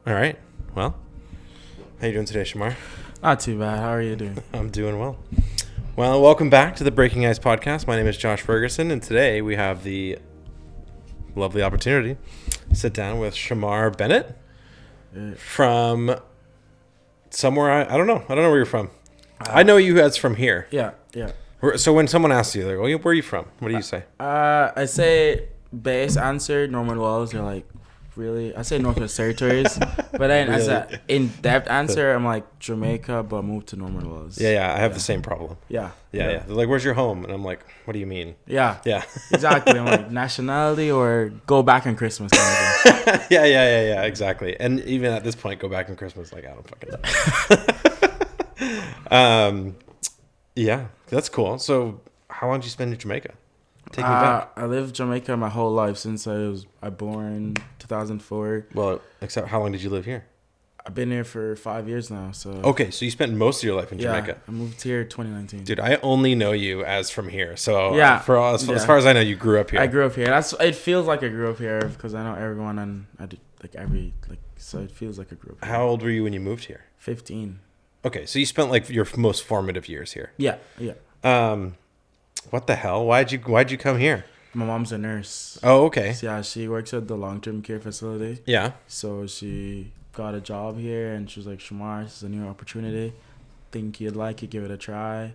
All right. Well, how you doing today, Shamar? Not too bad. How are you doing? I'm doing well. Well, welcome back to the Breaking Ice podcast. My name is Josh Ferguson, and today we have the lovely opportunity to sit down with Shamar Bennett from somewhere. I don't know. I don't know where you're from. I know you as from here. Yeah. So when someone asks you, like, well, where are you from? What do you say? I say base answer, Norman Wells. They're like, really? I say Northwest Territories. But then as an in-depth answer, I'm like, Jamaica, but moved to Norman Wells. Yeah. I have the same problem. Yeah. They're like, where's your home? And I'm like, what do you mean? Yeah. Yeah. Exactly. I'm like, nationality or go back on Christmas kind of thing. Yeah, exactly. And even at this point, go back on Christmas. Like, I don't fucking know. Yeah, that's cool. So, how long did you spend in Jamaica? Take me back. I lived Jamaica my whole life since I born 2004. Well, except how long did you live here? I've been here for 5 years now. So Okay, so you spent most of your life in Jamaica. I moved here 2019. Dude, I only know you as from here. So Yeah. As far as I know, you grew up here. I grew up here. It feels like I grew up here because I know everyone and I did so it feels like I grew up here. How old were you when you moved here? 15. Okay, so you spent like your most formative years here. Yeah. What the hell? Why'd you come here? My mom's a nurse. Oh, okay. So, yeah, she works at the long-term care facility. Yeah. So she got a job here and she was like, Shamar, this is a new opportunity. Think you'd like it, give it a try. I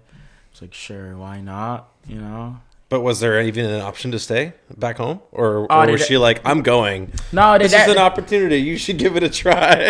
was like, sure, why not? You know? But was there even an option to stay back home? Or was she like, I'm going? No, this is an opportunity. You should give it a try.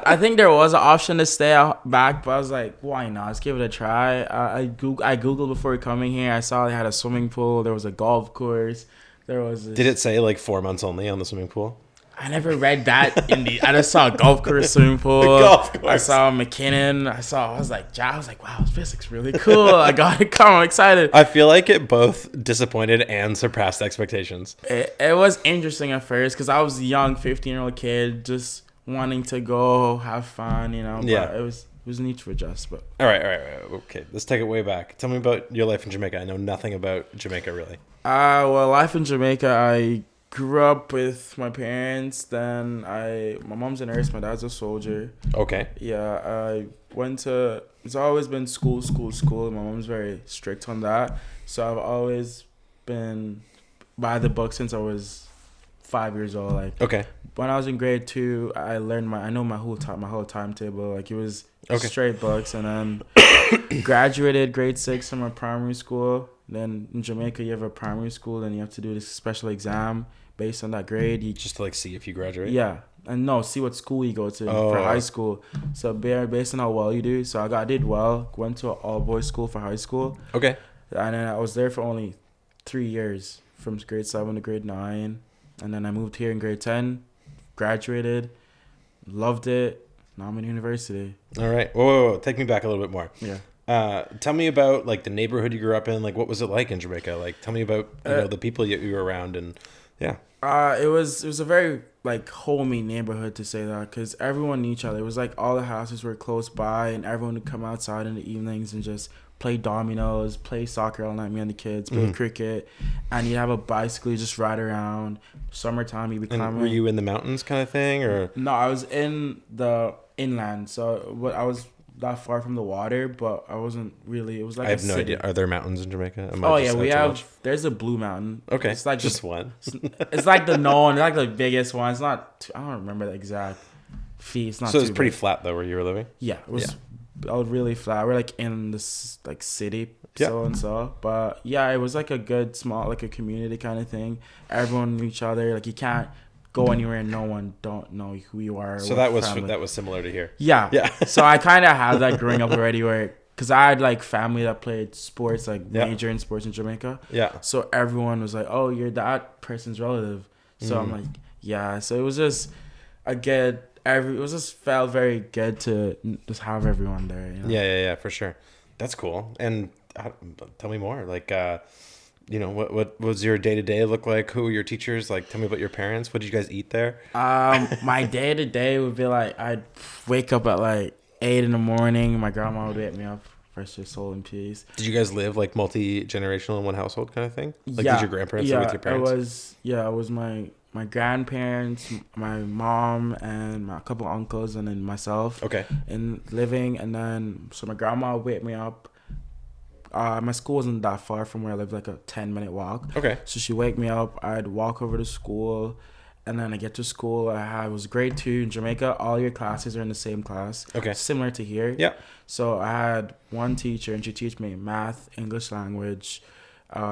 I think there was an option to stay back, but I was like, why not? Let's give it a try. I Googled before coming here. I saw they had a swimming pool. There was a golf course. Did it say like 4 months only on the swimming pool? I never read that I just saw a golf course, swimming pool. Golf course. I saw McKinnon. I was like, wow, this place looks really cool. I got to come. I'm excited. I feel like it both disappointed and surpassed expectations. It was interesting at first because I was a young 15-year-old kid just wanting to go have fun, you know. But yeah. It was neat to adjust. But all right. Okay, let's take it way back. Tell me about your life in Jamaica. I know nothing about Jamaica really. Well, life in Jamaica, I grew up with my parents. Then my mom's a nurse, my dad's a soldier. Okay. Yeah, I went to. It's always been school. My mom's very strict on that, so I've always been by the book since I was 5 years old. Like, okay. When I was in grade 2, I know my whole timetable. Like, it was straight books, and then graduated grade 6 from a primary school. Then in Jamaica, you have a primary school, and you have to do this special exam based on that grade. You just to like see if you graduate. Yeah, and see what school you go to for high school. So based on how well you do. So I did well. Went to an all boys school for high school. Okay. And then I was there for only 3 years, from grade 7 to grade 9, and then I moved here in grade 10. Graduated, loved it. Now I'm in university. All right. Whoa. Take me back a little bit more. Yeah. Tell me about like the neighborhood you grew up in. Like, what was it like in Jamaica? Like, tell me about the people you were around and yeah. It was a very like homey neighborhood, to say that, because everyone knew each other. It was like all the houses were close by, and everyone would come outside in the evenings and just play dominoes, play soccer all night. Me and the kids play cricket, and you'd have a bicycle, you just ride around. Summertime, you'd be climbing. Were you in the mountains kind of thing, or no? I was in the inland, so I was that far from the water, but I wasn't really. It was like I have no idea. Are there mountains in Jamaica? We have. There's a Blue Mountain. Okay, it's like just one. It's like the known, like the biggest one. It's not. I don't remember the exact feet. It's not. So it's pretty flat though, where you were living. Yeah, it was. I was really flat. We're like in this like city, so. But yeah, it was like a good small, like a community kind of thing. Everyone knew each other. Like, you can't go anywhere and no one don't know who you are. So that was similar to here. Yeah. So I kind of had that growing up already, because I had like family that played sports, like major in sports in Jamaica. Yeah. So everyone was like, "Oh, you're that person's relative." So I'm like, yeah. So it was just it just felt very good to just have everyone there. You know? Yeah, for sure. That's cool. And tell me more. Like, what was your day-to-day look like? Who were your teachers? Like, tell me about your parents. What did you guys eat there? My day-to-day would be like, I'd wake up at like 8 in the morning. My grandma would wake me up. Rest your soul in peace. Did you guys live like multi-generational in one household kind of thing? Like, did your grandparents live with your parents? It was my my grandparents, my mom, and a couple uncles, and then myself. Okay. In living, and then so my grandma would wake me up. My school wasn't that far from where I lived, like a 10-minute walk. Okay. So she wake me up. I'd walk over to school, and then I get to school. I was grade 2 in Jamaica. All your classes are in the same class. Okay. Similar to here. Yeah. So I had one teacher, and she teach me math, English language,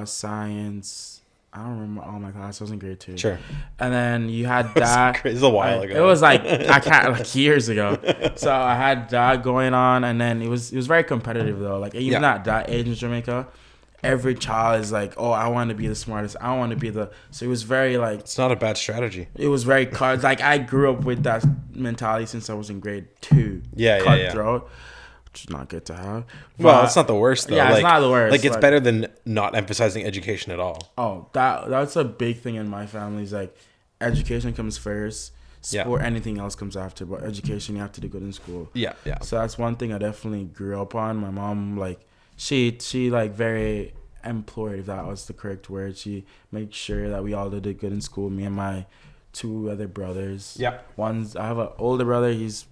science. I don't remember all my classes. I was in grade 2. Sure. And then you had that. It was a while ago. It was like I can't like years ago. So I had that going on, and then it was very competitive though. Like even at that age in Jamaica, every child is like, oh, I want to be the smartest. I want to be the. So it was very like. It's not a bad strategy. It was very like I grew up with that mentality since I was in grade 2. Yeah. Cutthroat. Which is not good to have. Well, it's not the worst though. Yeah, it's not the worst. Like it's better than not emphasizing education at all. Oh, that's a big thing in my family. Is like education comes first. Sport, anything else comes after. But education, you have to do good in school. Yeah. So that's one thing I definitely grew up on. My mom, like, she like very employed, if that was the correct word. She made sure that we all did good in school. Me and my 2 other brothers. Yeah. I have an older brother. He's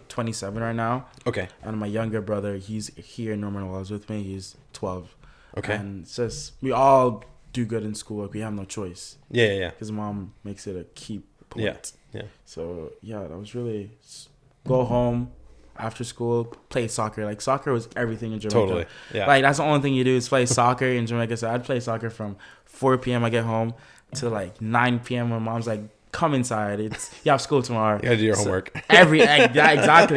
27 right now. Okay. And my younger brother, he's here in Norman Wells with me. He's 12. Okay. And it's just, we all do good in school. Like, we have no choice. Yeah. Because mom makes it a key point. Yeah. So, yeah, that was really go home after school, play soccer. Like, soccer was everything in Jamaica. Totally. Yeah. Like, that's the only thing you do is play soccer in Jamaica. So I'd play soccer from 4 p.m. I get home to like 9 p.m. when mom's like, come inside. You have school tomorrow. You gotta do your homework. Exactly.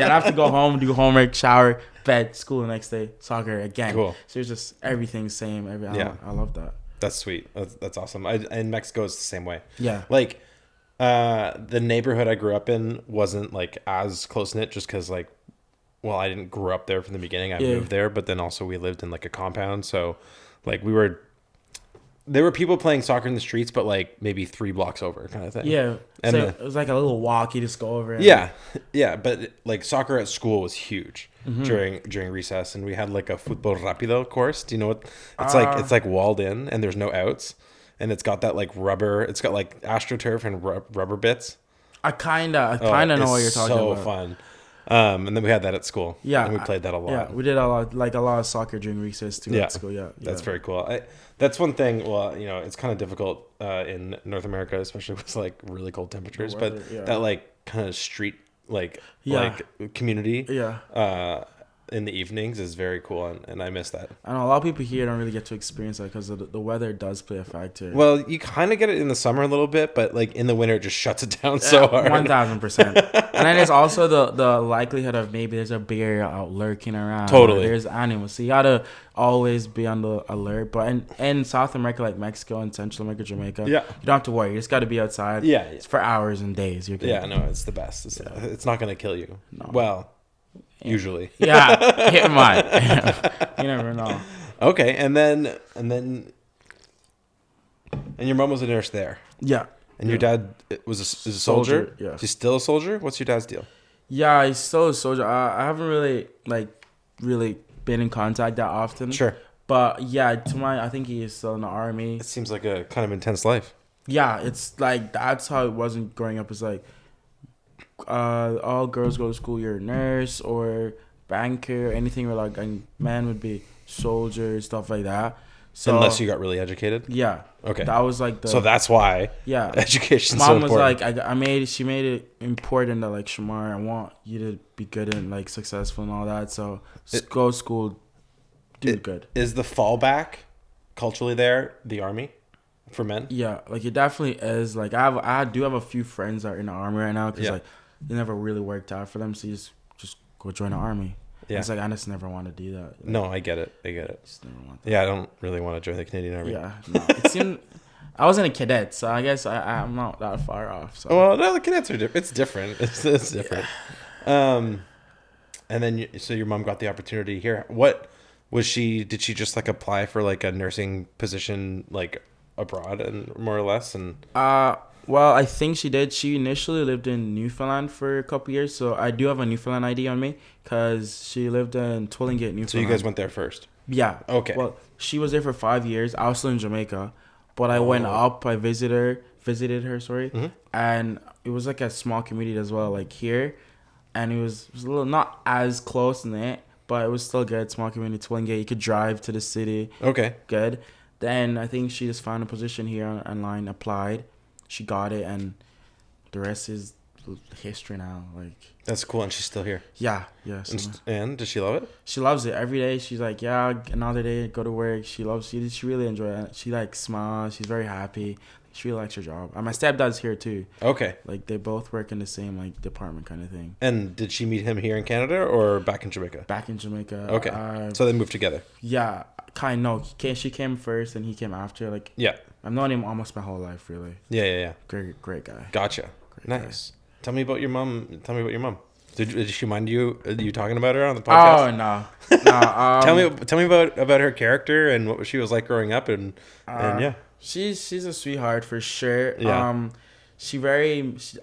I'd have to go home, do homework, shower, bed, school the next day, soccer again. Cool. So it's just everything same. I love that. That's sweet. That's awesome. In Mexico, it's the same way. Yeah. Like, the neighborhood I grew up in wasn't like as close knit, just because like, well, I didn't grow up there from the beginning. I moved there, but then also we lived in like a compound, so like there were people playing soccer in the streets, but like maybe 3 blocks over, kind of thing. Yeah, and so it was like a little walk. You just go over. Yeah. But like soccer at school was huge during recess, and we had like a fútbol rápido course. Do you know what? It's like walled in, and there's no outs, and it's got that like rubber. It's got like AstroTurf and rubber bits. I kinda know what you're talking about. So fun. And then we had that at school. Yeah, and we played that a lot. Yeah, we did a lot of soccer during recess too at school. Yeah, that's very cool. That's one thing. Well, you know, it's kind of difficult in North America, especially with like really cold temperatures. Weather, but that like kind of street like community. Yeah. In the evenings is very cool, and I miss that. I know a lot of people here don't really get to experience that because the weather does play a factor. Well, you kind of get it in the summer a little bit, but like in the winter, it just shuts it down so hard. 1000%. And then there's also the likelihood of maybe there's a bear out lurking around. Totally. There's animals, so you gotta always be on the alert. But in South America, like Mexico and Central America, Jamaica, you don't have to worry. You just got to be outside. Yeah. It's for hours and days. You're good. No, it's the best. It's not gonna kill you. No. Well. Usually. Yeah, it might. You never know. Okay, and then your mom was a nurse there. Yeah. And your dad is a soldier? Yeah. He's still a soldier? What's your dad's deal? Yeah, he's still a soldier. I haven't really been in contact that often. Sure. But yeah, I think he is still in the army. It seems like a kind of intense life. Yeah, it's like that's how it wasn't growing up. It's like all girls go to school, you're a nurse or banker, anything where like a man would be soldier, stuff like that. So unless you got really educated. Yeah. Okay. That was like so that's why. Yeah. Education's Mom so important. Mom was like, she made it important that like Shamar, I want you to be good and like successful and all that. So go to school, do good. Is the fallback culturally there the army? For men? Yeah, like it definitely is. Like I do have a few friends that are in the army right now because like it never really worked out for them. So you just go join the army. Yeah, it's like I just never want to do that. Like, no, I get it. Just never want that. Yeah, I don't really want to join the Canadian Army. Yeah, no, it seemed I was in a cadet, so I guess I'm not that far off. So. Well, no, the cadets are different. It's different. It's different. Yeah. And then so your mom got the opportunity here. What was she? Did she just like apply for like a nursing position like abroad and more or less and well, I think she did. She initially lived in Newfoundland for a couple years, so I do have a Newfoundland ID on me because she lived in Twillingate, Newfoundland. So you guys went there first? Yeah. Okay. Well, she was there for 5 years. I was still in Jamaica, But I went up. I visited her. Sorry, Mm-hmm. and it was like a small community as well, like here, and it was a little not as close in it, but it was still good. Small community, Twingate. You could drive to the city. Okay. Good. Then I think she just found a position here online, applied, she got it, and the rest is history now. Like, That's cool, and she's still here. yeah. So And does she love it? she loves it every day. She's like, yeah, another day, go to work. She really enjoys it. She like smiles. She's very happy. She really likes her job. And my stepdad's here too. Okay. Like, they both work in the same like department kind of thing. And did she meet him here in Canada or back in Jamaica? Back in Jamaica. Okay. So they moved together. Yeah, she came first and he came after. Like, Yeah. I've known him almost my whole life, really. Yeah. Great guy. Gotcha. Great Nice. Tell me about your mom. Did she mind you talking about her on the podcast? Oh no. Tell me about her character and what she was like growing up and yeah. She's a sweetheart for sure. Yeah.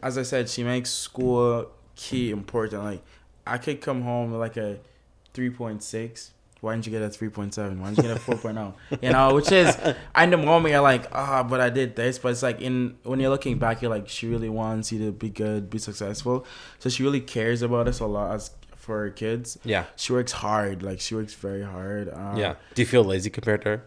As I said, she makes school key important. Like, I could come home with like a 3.6. Why didn't you get a 3.7? Why didn't you get a 4.0? You know, which is, in the moment you're like, but I did this. But it's like, when you're looking back, you're like, she really wants you to be good, be successful. So she really cares about us a lot for her kids. Yeah. She works hard. Like, she works very hard. Yeah. Do you feel lazy compared to her?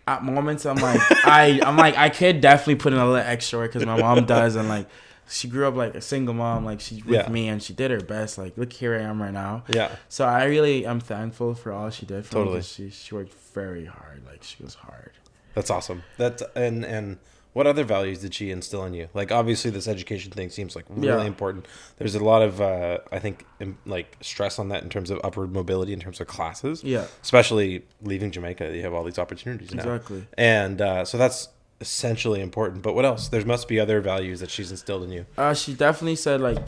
At moments, I'm like, I could definitely put in a little extra work because my mom does, and like, she grew up like a single mom, like she's with me, and she did her best. Like, look, here I am right now. Yeah. So I really am thankful for all she did for me. She worked very hard. Like, she was hard. That's awesome. And what other values did she instill in you? Like, obviously, this education thing seems like really important. There's a lot of, I think, like stress on that in terms of upward mobility, in terms of classes. Yeah. Especially leaving Jamaica, you have all these opportunities now. Exactly. And so that's essentially important. But what else? There must be other values that she's instilled in you. She definitely said like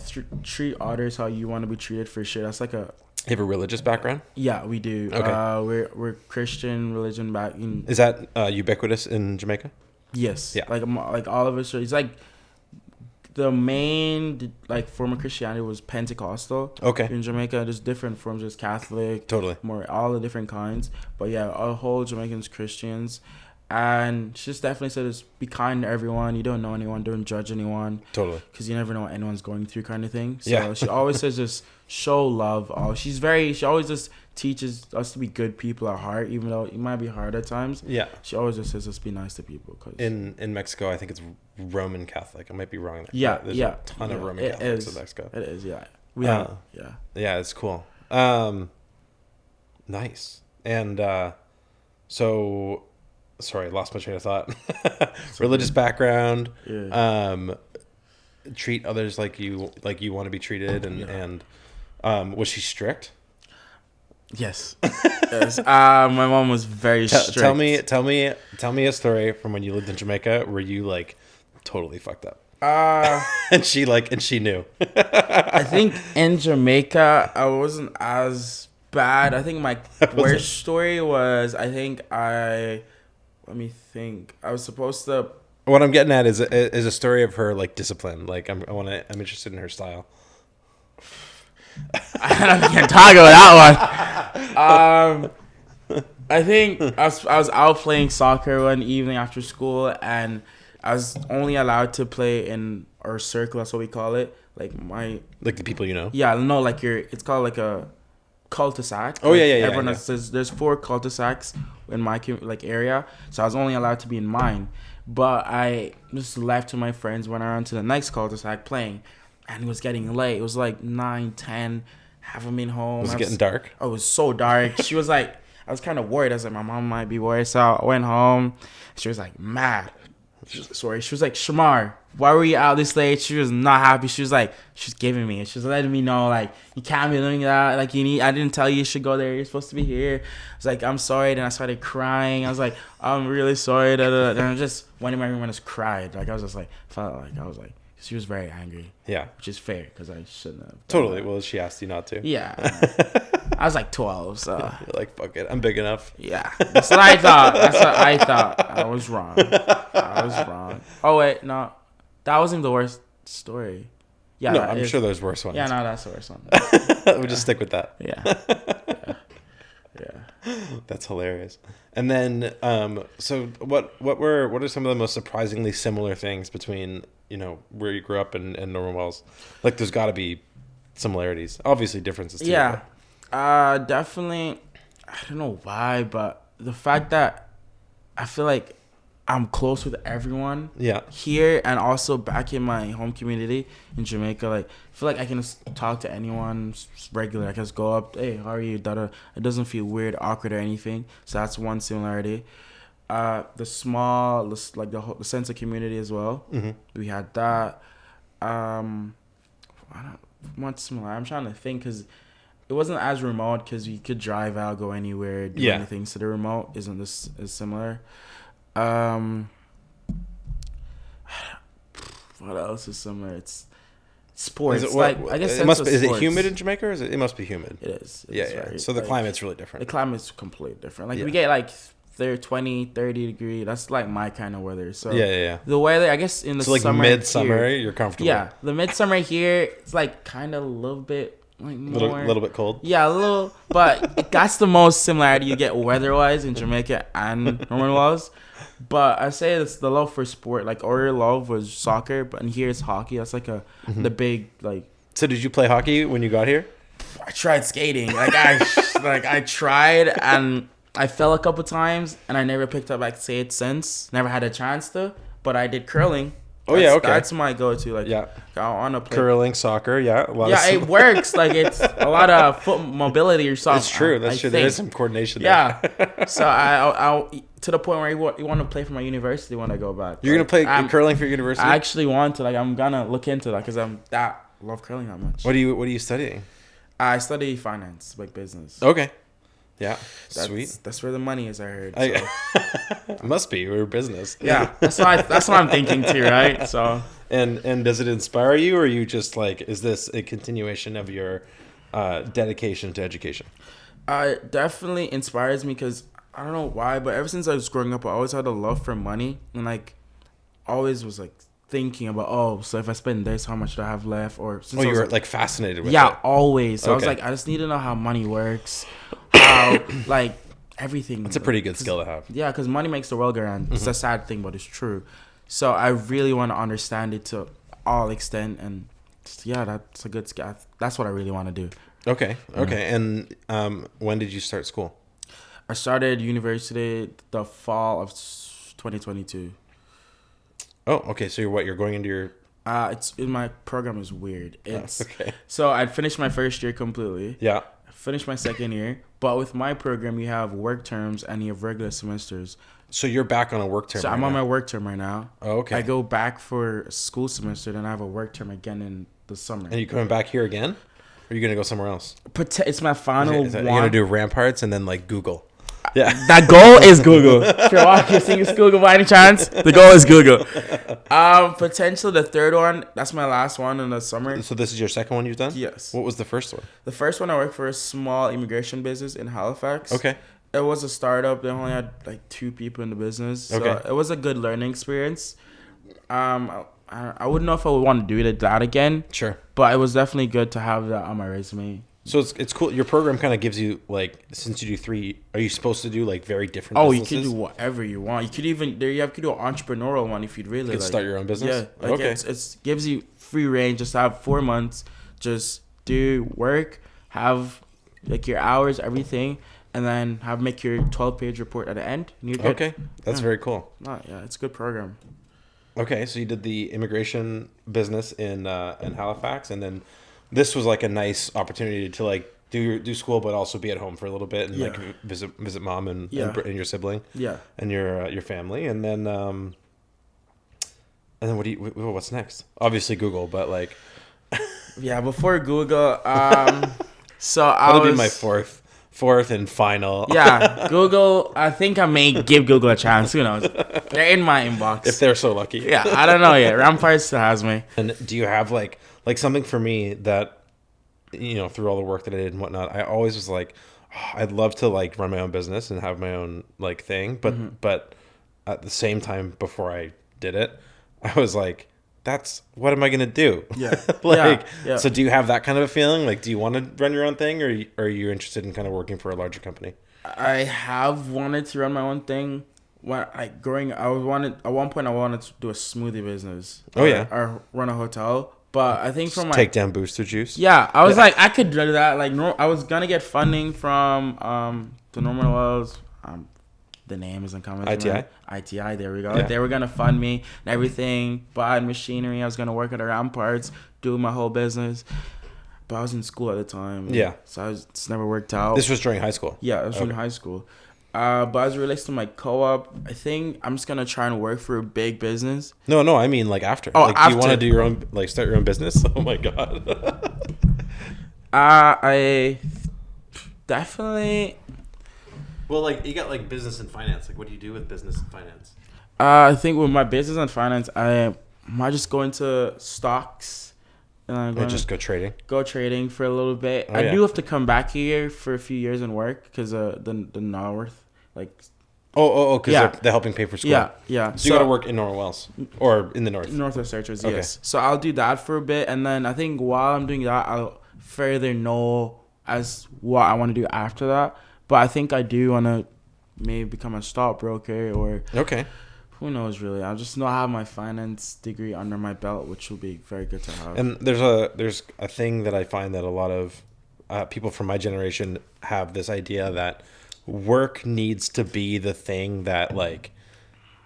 treat others how you want to be treated for sure. That's like a. You have a religious background? Yeah, we do. Okay. We're Christian religion back in. Is that ubiquitous in Jamaica? Yes. Yeah. Like all of us. It's like the main like form of Christianity was Pentecostal. Okay. In Jamaica, there's different forms. There's Catholic. Totally. More all the different kinds. But yeah, our whole Jamaicans Christians. And she just definitely said, just be kind to everyone. You don't know anyone. Don't judge anyone. Totally. Because you never know what anyone's going through, kind of thing. So yeah. She always says, just show love. She always just teaches us to be good people at heart, even though it might be hard at times. Yeah. She always just says, just be nice to people. Cause in Mexico, I think it's Roman Catholic. I might be wrong there. Yeah. There's a ton of Roman Catholics in Mexico. It is, yeah. Yeah, it's cool. Nice. And so... Sorry, I lost my train of thought. Religious background. Yeah. Treat others like you want to be treated, and was she strict? Yes. Yes. My mom was very strict. Tell me a story from when you lived in Jamaica where you like totally fucked up. And she knew. I think in Jamaica I wasn't as bad. I think my worst story was let me think. I was supposed to. What I'm getting at is a story of her like discipline. Like I'm interested in her style. I can't talk about that one. I think I was out playing soccer one evening after school, and I was only allowed to play in our circle. That's what we call it. Like the people you know. Yeah, no, like it's called like a cul-de-sac. Oh, like yeah. Everyone there's 4 cul-de-sacs in my like area, so I was only allowed to be in mine. But I just left with my friends, went around to the next cul-de-sac playing, and it was getting late. It was like 9-10. Haven't been home. Was it getting dark? Oh, it was so dark. She was like, I was kind of worried. I was like, my mom might be worried. So I went home. She was like mad. She was like, Shamar, why were you out this late? She was not happy. She was like, she's giving me it. She was letting me know, like, you can't be doing that. Like, I didn't tell you should go there. You're supposed to be here. I was like, I'm sorry. Then I started crying. I was like, I'm really sorry. Then I just went in my room and just cried. Like, I was just like, she was very angry. Yeah. Which is fair because I shouldn't have. Totally. Well, she asked you not to. Yeah. I was like 12, so. You're like, fuck it. I'm big enough. Yeah. That's what I thought. I was wrong. Oh, wait. No. That wasn't the worst story. Yeah. No, I'm sure there's worse ones. Yeah, no, that's the worst one. We'll just stick with that. Yeah. That's hilarious. And then, so what are some of the most surprisingly similar things between, where you grew up and Norman Wells? Like, there's got to be similarities. Obviously, differences too. Yeah. Definitely. I don't know why, but the fact that I feel like I'm close with everyone. Yeah. Here and also back in my home community in Jamaica, like I feel like I can just talk to anyone regular. I can just go up, hey, how are you? Da-da. It doesn't feel weird, awkward, or anything. So that's one similarity. The sense of community as well. Mm-hmm. We had that. What's similar? I'm trying to think because it wasn't as remote because we could drive out, go anywhere, do anything. So the remote isn't this as similar. What else is similar? It's sports. I guess it must be. Is it humid in Jamaica? Or it must be humid? It is. Yeah. So the climate's really different. The climate's completely different. Like we get like 20, 30 degree. That's like my kind of weather. So yeah. The weather, I guess in the summer. So like midsummer, you're comfortable. Yeah, the midsummer here, it's like kind of a little bit. Like more, little bit cold. Yeah, a little, but that's the most similarity you get weather-wise in Jamaica and Norman Wells. But I say it's the love for sport. Like our love was soccer, but in here it's hockey. That's like the big like. So did you play hockey when you got here? I tried skating. I tried and I fell a couple times and I never picked up skate since. Never had a chance to, but I did curling. Okay. That's my go-to. Like, I want to play curling, soccer. Yeah, it works. Like, it's a lot of foot mobility or something. It's true. That's true. There is some coordination there. Yeah. So I to the point where you want to play for my university when I go back. You're gonna play curling for your university? I actually want to. Like, I'm gonna look into that because love curling that much. What are you studying? I study finance, like business. Okay. Yeah, sweet. That's where the money is. I heard. So. Must be. We're business. Yeah, that's what I'm thinking too, right? So. And does it inspire you, or are you just like, is this a continuation of your dedication to education? It definitely inspires me because I don't know why, but ever since I was growing up, I always had a love for money and like always was like thinking about so if I spend this, how much do I have left? Or since you were like fascinated with it. Yeah, always. So I was like, I just need to know how money works. How like everything. That's a pretty good skill to have. Yeah, because money makes the world go round. It's a sad thing, but it's true. So I really want to understand it to all extent, and that's a good skill. That's what I really want to do. Okay. And when did you start school? I started university the fall of 2022. Oh, okay. So you're going into your... It's in my program is weird. It's okay. So I finished my first year completely. Yeah. I finished my second year, but with my program you have work terms and you have regular semesters. So you're back on a work term. So I'm on my work term right now. Oh, okay. I go back for a school semester, then I have a work term again in the summer. And you coming back here again? Or are you gonna go somewhere else? It's my final one. You're gonna do Ramparts and then like Google. Yeah. That goal is Google. If you're watching Google by any chance, the goal is Google. Potentially the third one, that's my last one in the summer. So this is your second one you've done? Yes. What was the first one? The first one I worked for a small immigration business in Halifax. Okay. It was a startup. They only had like 2 people in the business. So okay. It was a good learning experience. I wouldn't know if I would want to do that again. Sure. But it was definitely good to have that on my resume. So it's cool. Your program kind of gives you like, since you do 3, are you supposed to do like very different businesses? You can do whatever you want. You could even do an entrepreneurial one if you'd really you could start your own business. Yeah, like it gives you free range. Just have 4 months, just do work, have like your hours, everything, and then make your 12-page report at the end. And you're good. Okay, that's very cool. It's a good program. Okay, so you did the immigration business in Halifax, and then this was like a nice opportunity to like do school, but also be at home for a little bit and like visit mom and your sibling, and your family, and then what's next? Obviously Google, but like before Google, so that'll be my fourth and final. Yeah, Google. I think I may give Google a chance. Who knows? They're in my inbox if they're so lucky. Yeah, I don't know yet. Rampart still has me. And do you have like something for me that, through all the work that I did and whatnot, I always was like, I'd love to like run my own business and have my own like thing, but at the same time, before I did it, I was like, what am I gonna do? Yeah. So do you have that kind of a feeling? Like, do you want to run your own thing, or are you interested in kind of working for a larger company? I have wanted to run my own thing. When at one point I wanted to do a smoothie business. Oh, yeah. Or run a hotel. But I think from Take down Booster Juice. Yeah, I was like, I could do that. Like, no, I was gonna get funding from the Norman Wells. The name isn't coming. ITI. ITI. There we go. Yeah. They were gonna fund me and everything. Buy machinery. I was gonna work at the Ramparts, do my whole business. But I was in school at the time. Yeah. So it's never worked out. This was during high school. Yeah, I was in high school. But as it relates to my co-op, I think I'm just gonna try and work for a big business. No, I mean like after. Oh, like, after. Do you want to do your own, like start your own business? Oh my god. I definitely. Well, like you got like business and finance. Like, what do you do with business and finance? I think with my business and finance, I might just go into stocks. And Just go trading. Go trading for a little bit. Oh, I do have to come back here for a few years and work because the North, like. Because they're helping pay for school. Yeah. So you got to work in Norman Wells or in the north. Northwest Searchers, Okay. yes. So I'll do that for a bit, and then I think while I'm doing that, I'll further know as what I want to do after that. But I think I do want to maybe become a stockbroker or Okay. who knows really. I just know I have my finance degree under my belt, which will be very good to have. And there's a thing that I find that a lot of people from my generation have this idea that work needs to be the thing that like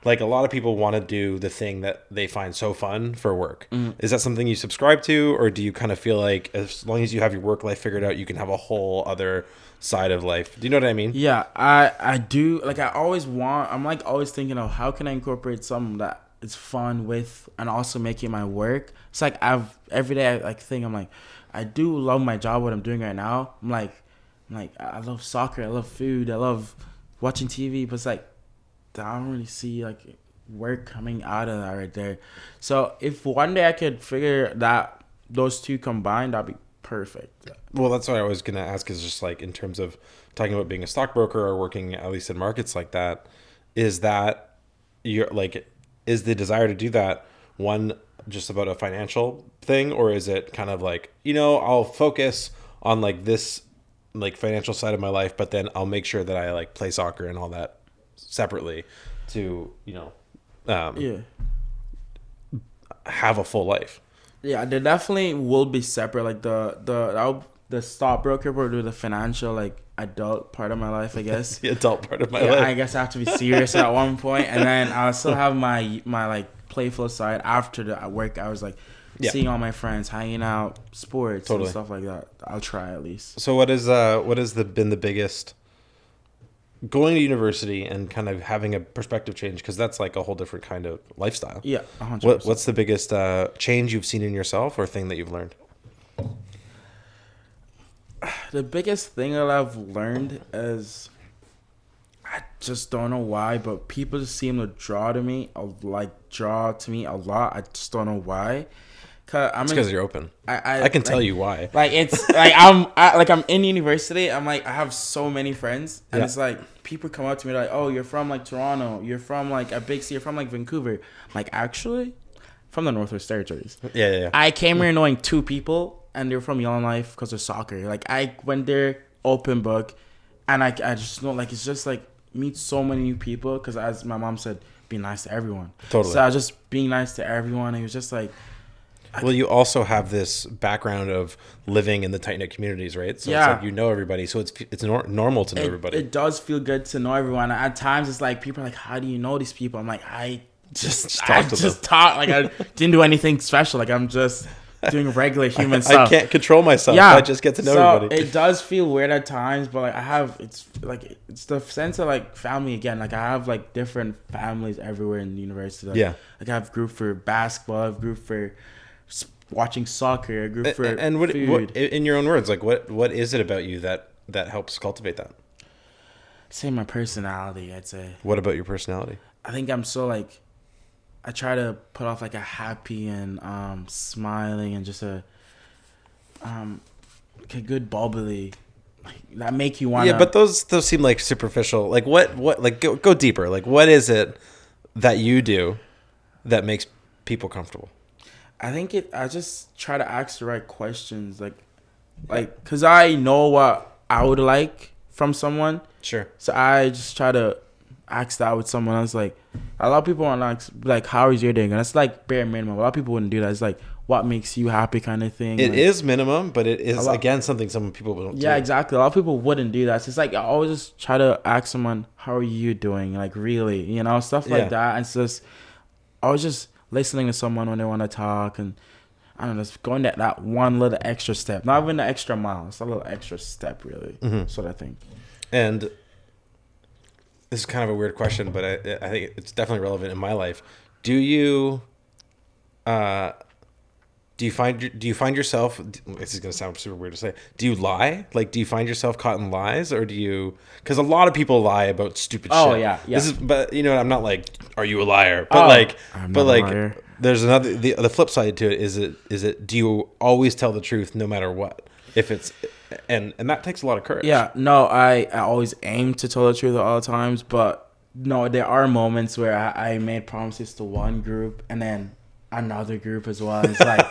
a lot of people want to do the thing that they find so fun for work. Mm-hmm. Is that something you subscribe to, or do you kind of feel like as long as you have your work life figured out, you can have a whole other side of life? Do you know what I mean? Yeah, I do. Like I'm like always thinking of how can I incorporate something that is fun with and also make it my work. It's like every day I think I'm like, I do love my job, what I'm doing right now. I'm like I love soccer, I love food, I love watching TV, but it's like I don't really see like work coming out of that right there. So if one day I could figure that those two combined, that'd be perfect. Well, that's what I was gonna ask. Is just like in terms of talking about being a stockbroker or working at least in markets like that, is that you're like, is the desire to do that one just about a financial thing, or is it kind of like, I'll focus on like this like financial side of my life, but then I'll make sure that I like play soccer and all that separately to have a full life. Yeah, there definitely will be separate. Like the stockbroker will do the financial like adult part of my life, I guess. The adult part of my life. I guess I have to be serious at one point, and then I'll still have my like playful side after the work hours, like seeing all my friends, hanging out, sports, and stuff like that. I'll try at least. So what has been the biggest going to university and kind of having a perspective change, because that's like a whole different kind of lifestyle. Yeah, 100%. What's the biggest change you've seen in yourself or thing that you've learned? The biggest thing that I've learned is I just don't know why, but people seem to draw to me a lot. I just don't know why. It's because you're open. I can tell you why. Like it's like I'm in university. I'm like I have so many friends, and it's like people come up to me like, "Oh, you're from like Toronto. You're from like a big city. You're from like Vancouver." I'm like, actually, from the Northwest Territories. Yeah. I came here knowing 2 people, and they're from Young Life because of soccer. Like I went there open book, and I just know like it's just like meet so many new people because as my mom said, be nice to everyone. Totally. So I was just being nice to everyone. And it was just like. Well, you also have this background of living in the tight-knit communities, right? So it's like everybody, so it's normal to know everybody. It does feel good to know everyone. At times, it's like people are like, "How do you know these people?" I'm like, I just talk. Like I didn't do anything special. Like I'm just doing regular human stuff. I can't control myself. Yeah, I just get to know everybody. It does feel weird at times, but like it's the sense of like family again. Like I have like different families everywhere in the university. Like, like I have group for basketball, I have group for watching soccer, a group for and what in your own words, like what is it about you that helps cultivate that? Say my personality, I'd say. What about your personality? I think I'm so like I try to put off like a happy and smiling and just a good bubbly that make you want. Yeah, but those seem like superficial. Like what like go deeper. Like what is it that you do that makes people comfortable? I think I just try to ask the right questions, like, cause I know what I would like from someone. Sure. So I just try to ask that with someone else. Like, a lot of people want to ask, like, how is your day? And it's like bare minimum. A lot of people wouldn't do that. It's like, what makes you happy kind of thing. It like, is minimum, but it is, again, something some people don't do. Yeah, exactly. A lot of people wouldn't do that. So it's like, I always just try to ask someone, how are you doing? Like, really, stuff like that. And it's just, I was just listening to someone when they want to talk, and I don't know, just going that one little extra step. Not even an extra mile. It's a little extra step, really. That's what I think. And this is kind of a weird question, but I think it's definitely relevant in my life. Do you find yourself, this is going to sound super weird to say, do you lie? Like, do you find yourself caught in lies, or do you, because a lot of people lie about stupid shit. Oh, yeah. But I'm not like, are you a liar? But I'm not a liar. There's another, the flip side to it is do you always tell the truth no matter what? If it's, and that takes a lot of courage. Yeah, no, I always aim to tell the truth at all times, but no, there are moments where I made promises to one group and then another group as well. It's like,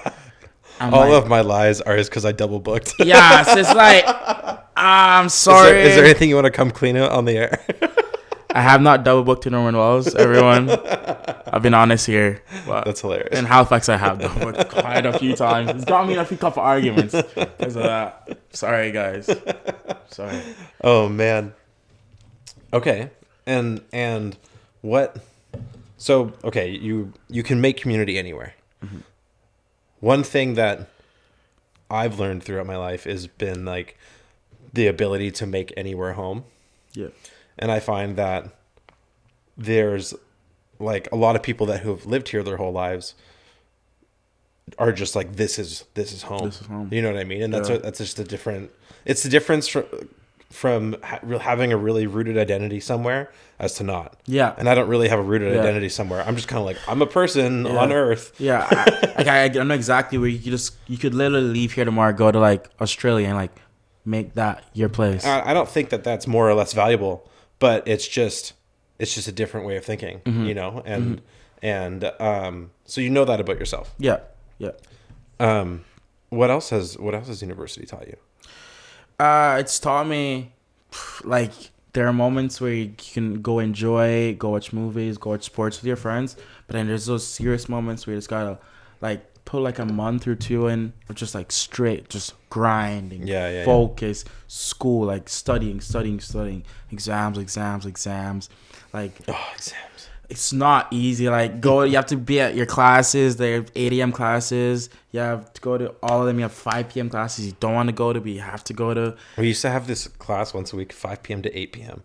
all of my lies are because I double booked. Yeah, so it's like, I'm sorry. Is there anything you want to come clean out on the air? I have not double booked to Norman Wells, everyone. I've been honest here. That's hilarious. In Halifax, I have double booked quite a few times. It's got me in a few couple arguments because of that. Sorry, guys. Sorry. Oh, man. Okay. And what... So, okay, you can make community anywhere. Mm-hmm. One thing that I've learned throughout my life has been, like, the ability to make anywhere home. Yeah. And I find that there's, like, a lot of people who have lived here their whole lives are just like, this is home. This is home. You know what I mean? And that's just a different... It's the difference from having a really rooted identity somewhere as to not. Yeah. And I don't really have a rooted identity somewhere. I'm just kind of like, I'm a person on Earth. Yeah. I know exactly where you could literally leave here tomorrow, go to, like, Australia and, like, make that your place. I don't think that that's more or less valuable, but it's just a different way of thinking, and so you know that about yourself. Yeah. What else has university taught you? It's taught me, like, there are moments where you can go watch movies, go watch sports with your friends, but then there's those serious moments where you just gotta, like, put like a month or two in of just like straight, just grinding, focus, school, like studying, exams. Like, exams. It's not easy. Like, you have to be at your classes. They're 8 a.m. classes. You have to go to all of them. You have 5 p.m. classes you don't want to go to, but you have to go to. We used to have this class once a week, 5 p.m. to 8 p.m.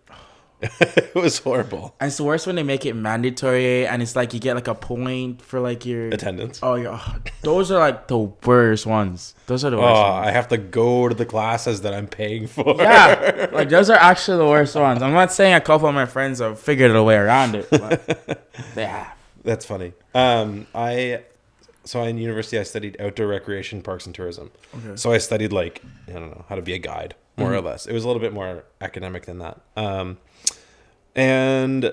It was horrible. And it's the worst when they make it mandatory, and it's like you get like a point for like your attendance. Those are like the worst ones. Those are the worst ones. I have to go to the classes that I'm paying for. Yeah, like those are actually the worst ones. I'm not saying a couple of my friends have figured a way around it, but they have. That's funny. So in university I studied outdoor recreation, parks, and tourism. Okay. So I studied, like, I don't know, how to be a guide, more or less. It was a little bit more academic than that. And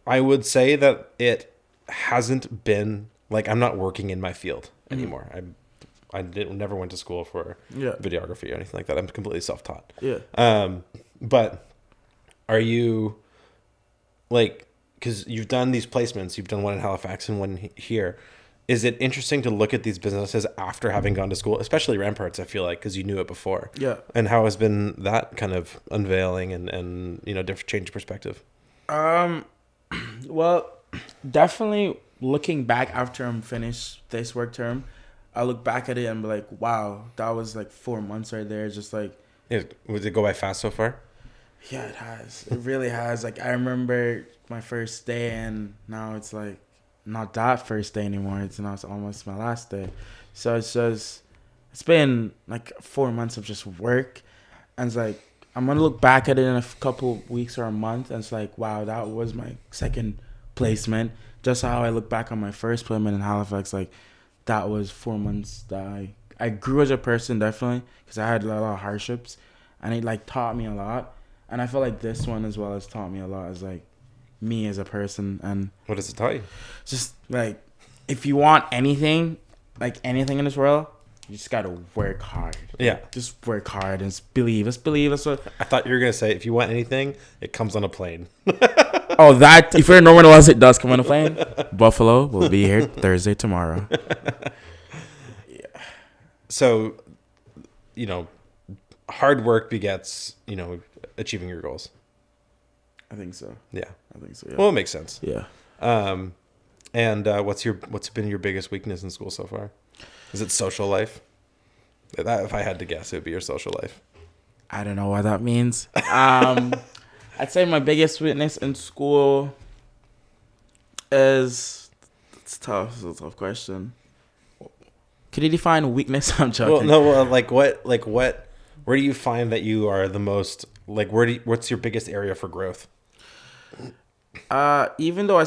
I would say that it hasn't been, like, I'm not working in my field anymore. I never went to school for videography or anything like that. I'm completely self-taught. Yeah. But are you, like, because you've done these placements, you've done one in Halifax and one here. Is it interesting to look at these businesses after having gone to school, especially Ramparts, I feel like, because you knew it before? Yeah. And how has been that kind of unveiling and different change of perspective? Well, definitely looking back after I'm finished this work term, I look back at it and be like, wow, that was like 4 months right there. Just like, would it go by fast so far? Yeah, it has. It really has. Like, I remember my first day, and now it's like not that first day anymore. It's almost my last day. So it's been like 4 months of just work, and it's like, I'm going to look back at it in a couple weeks or a month, and it's like, wow, that was my second placement. Just how I look back on my first placement in Halifax, like, that was 4 months that I grew as a person, definitely, because I had a lot of hardships, and it, like, taught me a lot. And I feel like this one as well has taught me a lot as, like, me as a person. And what does it tell you? Just, like, if you want anything, like, anything in this world, You just gotta work hard. Yeah. Just work hard and just believe. Let's believe. That's what. I thought you were gonna say if you want anything, it comes on a plane. Oh, that if you're no one else, it does come on a plane. Buffalo will be here Thursday tomorrow. Yeah. So, hard work begets, achieving your goals. I think so. Yeah. I think so. Yeah. Well, it makes sense. Yeah. And what's been your biggest weakness in school so far? Is it social life? If I had to guess, it would be your social life. I don't know what that means. I'd say my biggest weakness in school is it's tough. It's a tough question. Could you define weakness? I'm joking. Well, no. Where do you find that you are the most what's your biggest area for growth? Even though I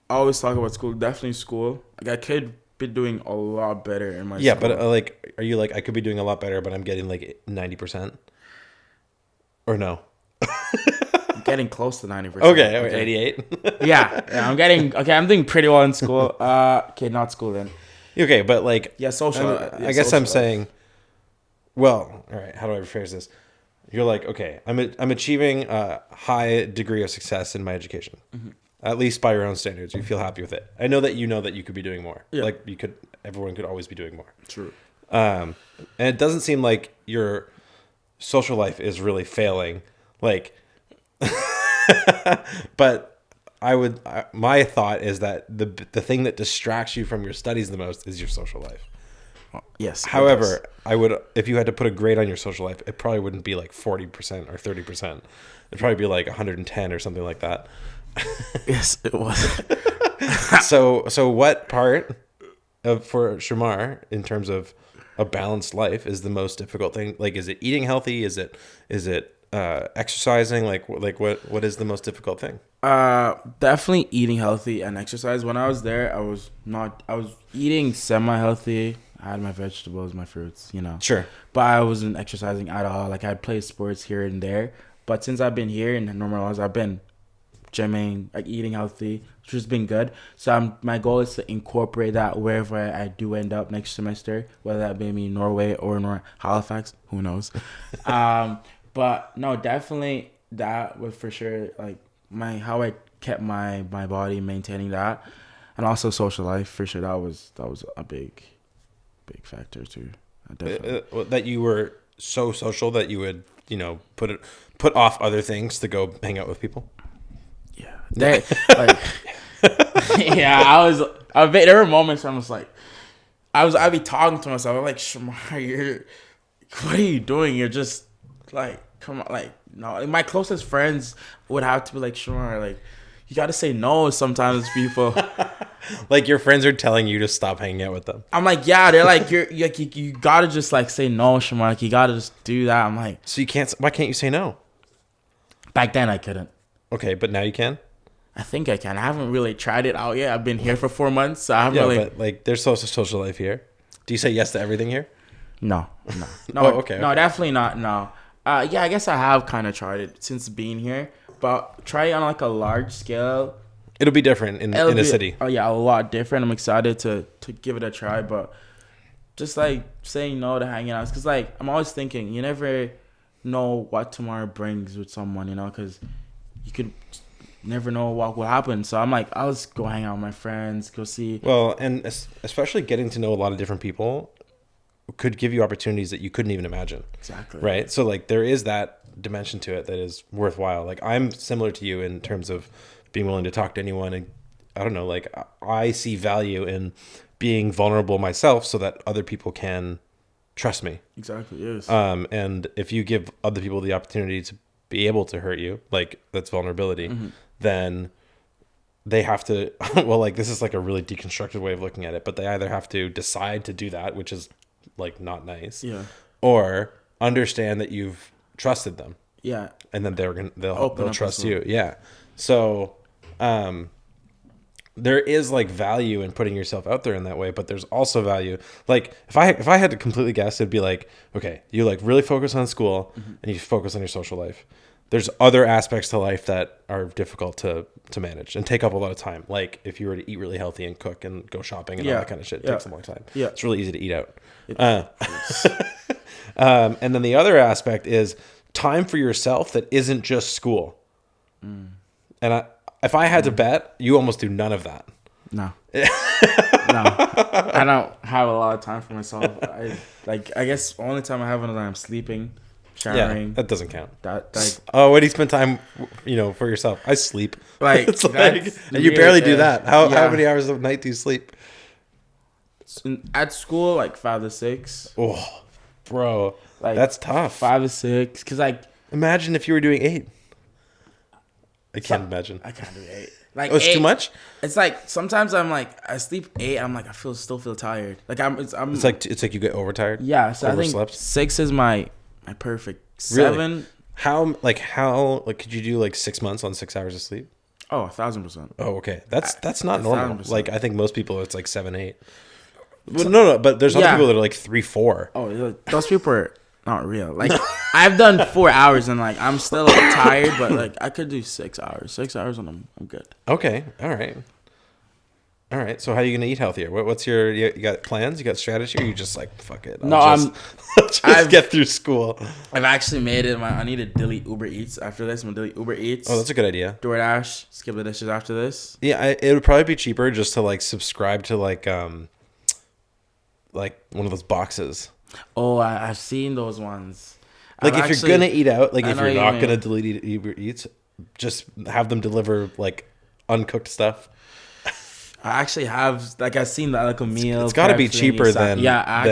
always talk about school, definitely school. Like I could be doing a lot better in my school. But are you I could be doing a lot better, but I'm getting 90%? Or no? I'm getting close to 90%. Okay. 88. yeah, I'm doing pretty well in school. Not school then. Okay, but social. I guess I'm saying, well, all right. How do I rephrase this? You're okay. I'm achieving a high degree of success in my education, at least by your own standards. You feel happy with it. I know that you could be doing more. Yeah. Everyone could always be doing more. True. And it doesn't seem like your social life is really failing. But my thought is that the thing that distracts you from your studies the most is your social life. Yes. However, I would, if you had to put a grade on your social life, it probably wouldn't be 40% or 30%. It'd probably be 110 or something like that. Yes, it was. So what part for Shamar in terms of a balanced life is the most difficult thing? Is it eating healthy? Is it exercising? What is the most difficult thing? Definitely eating healthy and exercise. When I was there, I was eating semi-healthy. I had my vegetables, my fruits, Sure. But I wasn't exercising at all. I'd play sports here and there. But since I've been here in normal hours, I've been gymming, eating healthy, which has been good. So my goal is to incorporate that wherever I do end up next semester, whether that be me Norway or Halifax, who knows. But no, definitely that was for sure how I kept my body, maintaining that, and also social life for sure. That was a big factor too. Definitely. That you were so social that you would put off other things to go hang out with people. Yeah, there were moments where I'm just I'd be talking to myself. I'm Shamar, what are you doing? You're just come on, no. My closest friends would have to be Shamar, you got to say no sometimes, people. Your friends are telling you to stop hanging out with them. I'm yeah, they're you got to just say no, Shamar. You got to just do that. I'm so you can't. Why can't you say no? Back then I couldn't. Okay, but now you can. I think I can. I haven't really tried it out yet. I've been here for 4 months, so I haven't really. But there's social life here. Do you say yes to everything here? No. Oh, okay. No, definitely not. No. Yeah, I guess I have kind of tried it since being here, but try it on a large scale. It'll be different in a city. Oh yeah, a lot different. I'm excited to give it a try, but just saying no to hanging out, because I'm always thinking you never know what tomorrow brings with someone, because you could never know what will happen. So I'm I'll just go hang out with my friends, go see. Well, and especially getting to know a lot of different people could give you opportunities that you couldn't even imagine. Exactly. Right. So there is that dimension to it that is worthwhile. I'm similar to you in terms of being willing to talk to anyone, and I don't know, I see value in being vulnerable myself so that other people can trust me. Exactly. Yes. And if you give other people the opportunity to be able to hurt you, that's vulnerability, then they have to, this is a really deconstructed way of looking at it, but they either have to decide to do that, which is not nice, yeah, or understand that you've trusted them, yeah, and then they'll trust you, yeah. So, there is value in putting yourself out there in that way, but there's also value. If I had to completely guess, it'd be okay, you really focus on school and you focus on your social life. there's other aspects to life that are difficult to manage and take up a lot of time. Like if you were to eat really healthy and cook and go shopping and all that kind of shit, it takes a long time. Yeah. It's really easy to eat out. And then the other aspect is time for yourself that isn't just school. And if I had to bet, you almost do none of that. No. No. I don't have a lot of time for myself. I guess the only time I have when I'm sleeping, showering. Yeah, that doesn't count. Like, oh, when do you spend time, for yourself? I sleep. Like, it's like, and you barely do that. How many hours a night do you sleep? At school, like 5 to 6. Oh, bro, like that's tough. 5 to 6, because like, imagine if you were doing 8. I can't imagine. I can't do 8. Like, it's 8, too much. It's like sometimes I'm like I sleep 8. I'm like still feel tired. Like It's like you get overtired. Yeah, so overslept. I think 6 is my perfect. 7. Really? How could you do like 6 months on 6 hours of sleep? Oh, 1,000%. Oh, okay. That's not normal. 1,000%. Like I think most people it's like 7, 8. Well, no, but there's other people that are like 3, 4. Oh, those people are not real. Like I've done 4 hours and like I'm still like, tired, but like I could do 6 hours. 6 hours and I'm good. Okay, all right. So how are you gonna eat healthier? What's you got plans? You got strategy? Or you just like fuck it? I'll get through school. I've actually made it. I need to delete Uber Eats after this. I'm gonna delete Uber Eats. Oh, that's a good idea. DoorDash. Skip the dishes after this. Yeah, it would probably be cheaper just to like subscribe to like one of those boxes. Oh, I've seen those ones. Like if you're gonna eat out, like if you're not gonna delete Uber Eats, just have them deliver like uncooked stuff. I actually have I've seen that like a meal. It's got to be cheaper than eating out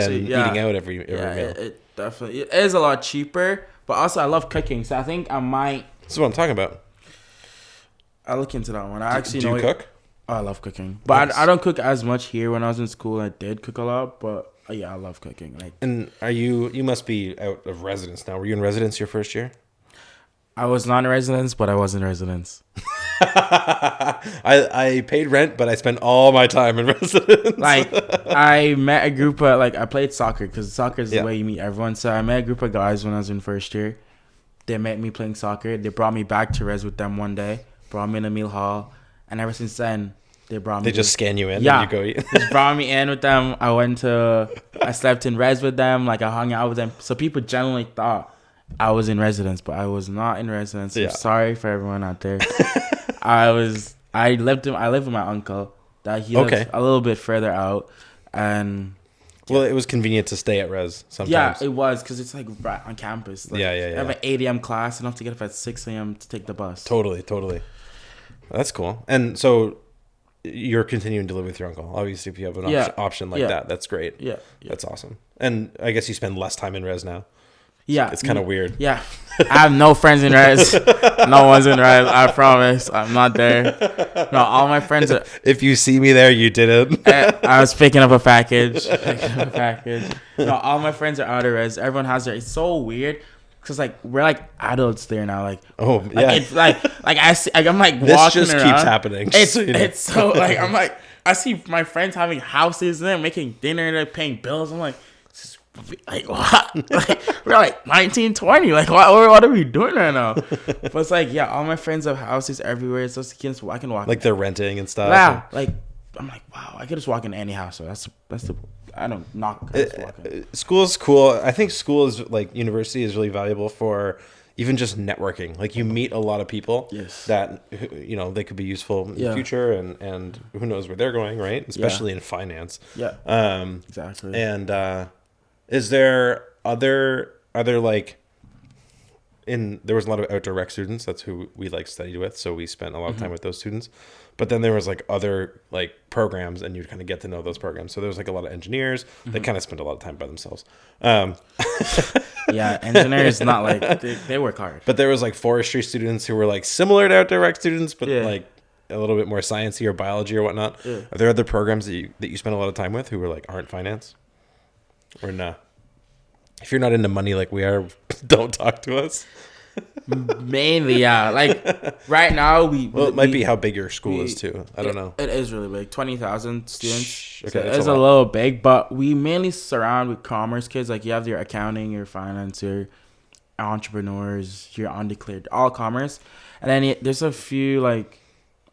every meal. It definitely is a lot cheaper, but also I love cooking, so I think I might. This is what I'm talking about. I'll look into that one. Do you cook? Oh, I love cooking, but I don't cook as much here. When I was in school, I did cook a lot, but yeah, I love cooking. Like, and you must be out of residence now. Were you in residence your first year? I was not in residence, but I was in residence. I paid rent, but I spent all my time in residence. Like, I met a group of, I played soccer, because soccer is the way you meet everyone. So I met a group of guys when I was in first year. They met me playing soccer. They brought me back to res with them one day, brought me in a meal hall, and ever since then, they just scan you in and you go eat. Just brought me in with them. I slept in res with them, I hung out with them. So people generally thought I was in residence, but I was not in residence. Yeah. I'm sorry for everyone out there. I lived with my uncle. That he lived a little bit further out, and it was convenient to stay at res sometimes. Yeah, it was, because it's right on campus. Yeah. I have an 8 a.m. class, and I have to get up at 6 a.m. to take the bus. Totally. That's cool. And so you're continuing to live with your uncle. Obviously, if you have an option like that, that's great. Yeah, that's awesome. And I guess you spend less time in res now. Yeah, it's kind of weird. Yeah, I have no friends in res. No one's in res. I promise, I'm not there. No, all my friends are. If you see me there, you didn't. I was picking up a package. No, all my friends are out of res. Everyone has their. It's so weird. Cause we're adults there now, it's I see, I'm walking around. This just keeps happening. It's so I'm I see my friends having houses and they're making dinner, they're paying bills. I'm what? We're 19, 20. What are we doing right now? But it's all my friends have houses everywhere. So I can walk. They're renting and stuff. Yeah, I'm wow, I could just walk in any house. So that's the. I don't knock. School is cool. I think school is university is really valuable for even just networking. You meet a lot of people that they could be useful in the future, and who knows where they're going, right? Especially in finance. Yeah. Exactly. And is there other there was a lot of outdoor rec students. That's who we studied with, so we spent a lot of time with those students. But then there was other programs, and you'd kind of get to know those programs. So there was a lot of engineers that kind of spent a lot of time by themselves. Yeah, engineers not they work hard. But there was forestry students who were similar to outdoor rec students, but a little bit more sciencey or biology or whatnot. Yeah. Are there other programs that you spend a lot of time with who were aren't finance? Or nah? If you're not into money like we are, don't talk to us. Mainly, yeah. Right now, it might be how big your school is too. I don't know. It is really big. 20,000 students. Okay, so it's a little big, but we mainly surround with commerce kids. You have your accounting, your finance, your entrepreneurs, your undeclared, all commerce. And then there's a few like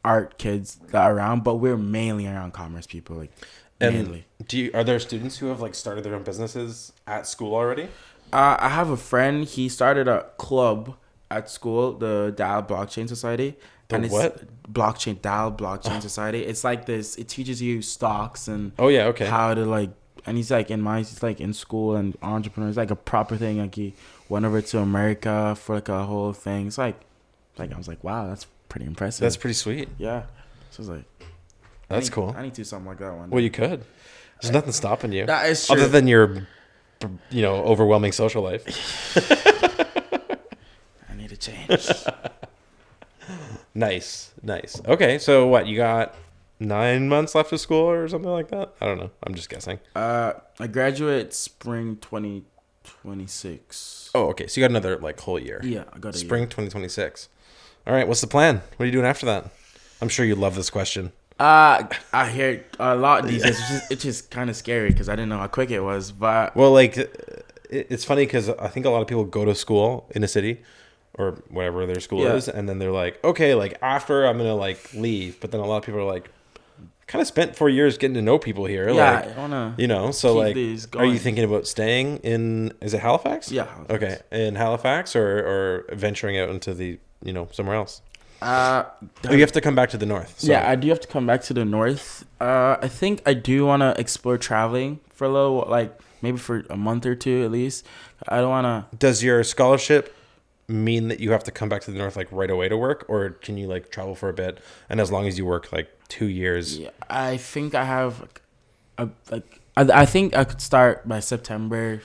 art kids that are around, but we're mainly around commerce people, like mainly. And are there students who have like started their own businesses at school already? I have a friend. He started a club at school, the Dial Blockchain Society. The what? Dial Blockchain Society. It's like this. It teaches you stocks and how to like. And he's like he's like in school and entrepreneur. It's like a proper thing. Like he went over to America for like a whole thing. It's like I was like, wow, that's pretty impressive. That's pretty sweet. Yeah. So I was like, that's cool. I need to do something like that one day. Well, you could. There's nothing stopping you. That is true. Other than your, overwhelming social life. I need to change. Nice. Okay, so what, you got 9 months left of school or something like that? I don't know. I'm just guessing. I graduate spring 2026. Oh, okay. So you got another like whole year. Yeah, I got a spring year. 2026. All right. What's the plan? What are you doing after that? I'm sure you love this question. I hear a lot these days. It's just kind of scary because I didn't know how quick it was. But well, like it's funny because I think a lot of people go to school in a city or whatever their school is, and then they're like, okay, like after I'm gonna like leave, but then a lot of people are like, kind of spent 4 years getting to know people here. Yeah, like, I wanna. So like, are you thinking about staying in? Is it Halifax? Yeah. Halifax. Okay, in Halifax or venturing out into the somewhere else. You have to come back to the north. So. Yeah, I do have to come back to the north. I think I do want to explore traveling for a little, like maybe for a month or two at least. I don't want to. Does your scholarship mean that you have to come back to the north like right away to work, or can you like travel for a bit and as long as you work like 2 years? Yeah, I think I have I think I could start by September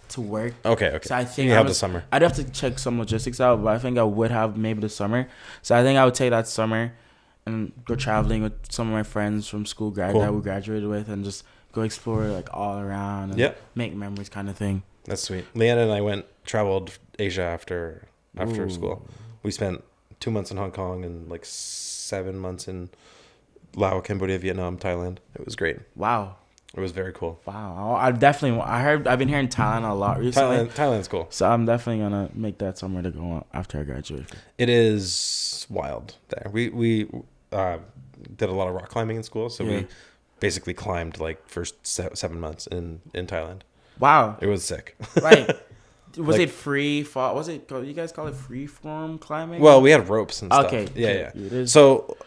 to work. Okay. So I think you have the summer. I'd have to check some logistics out, but I think I would have maybe the summer. So I think I would take that summer and go traveling with some of my friends from school that we graduated with, and just go explore like all around and make memories, kind of thing. That's sweet. Leanna and I traveled Asia after school. We spent 2 months in Hong Kong and like 7 months in Laos, Cambodia, Vietnam, Thailand. It was great. Wow. It was very cool. Wow. I've been hearing Thailand a lot recently. Thailand's cool. So I'm definitely going to make that somewhere to go after I graduate. It is wild there. We did a lot of rock climbing in school. So we basically climbed like first 7 months in Thailand. What? It was sick. Right. Was it free fall? Was it? You guys call it free form climbing? Well, we had ropes and stuff. Okay. Yeah. So,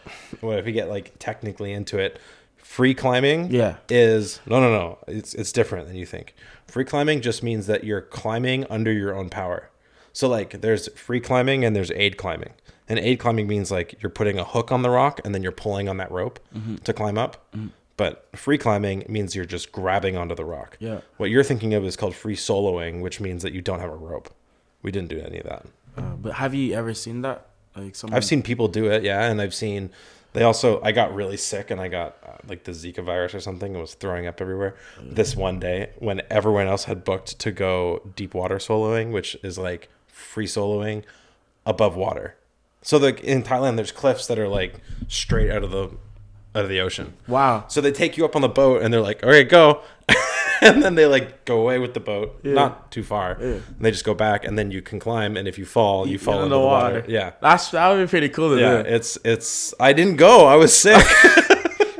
if we get like technically into it, free climbing is no. It's different than you think. Free climbing just means that you're climbing under your own power. So like there's free climbing and there's aid climbing. And aid climbing means like you're putting a hook on the rock and then you're pulling on that rope to climb up. Mm-hmm. But free climbing means you're just grabbing onto the rock. Yeah. What you're thinking of is called free soloing, which means that you don't have a rope. We didn't do any of that. But have you ever seen that? Like I've seen people do it, and I've seen. I got really sick and I got like the Zika virus or something and was throwing up everywhere. This one day when everyone else had booked to go deep water soloing, which is like free soloing above water. So in Thailand, there's cliffs that are like straight out of the ocean. Wow. So they take you up on the boat and they're like, all right, go. And then they like go away with the boat, not too far. Yeah. And they just go back and then you can climb. And if you fall, you fall into the water. Yeah. That would be pretty cool to do. Yeah. I didn't go. I was sick.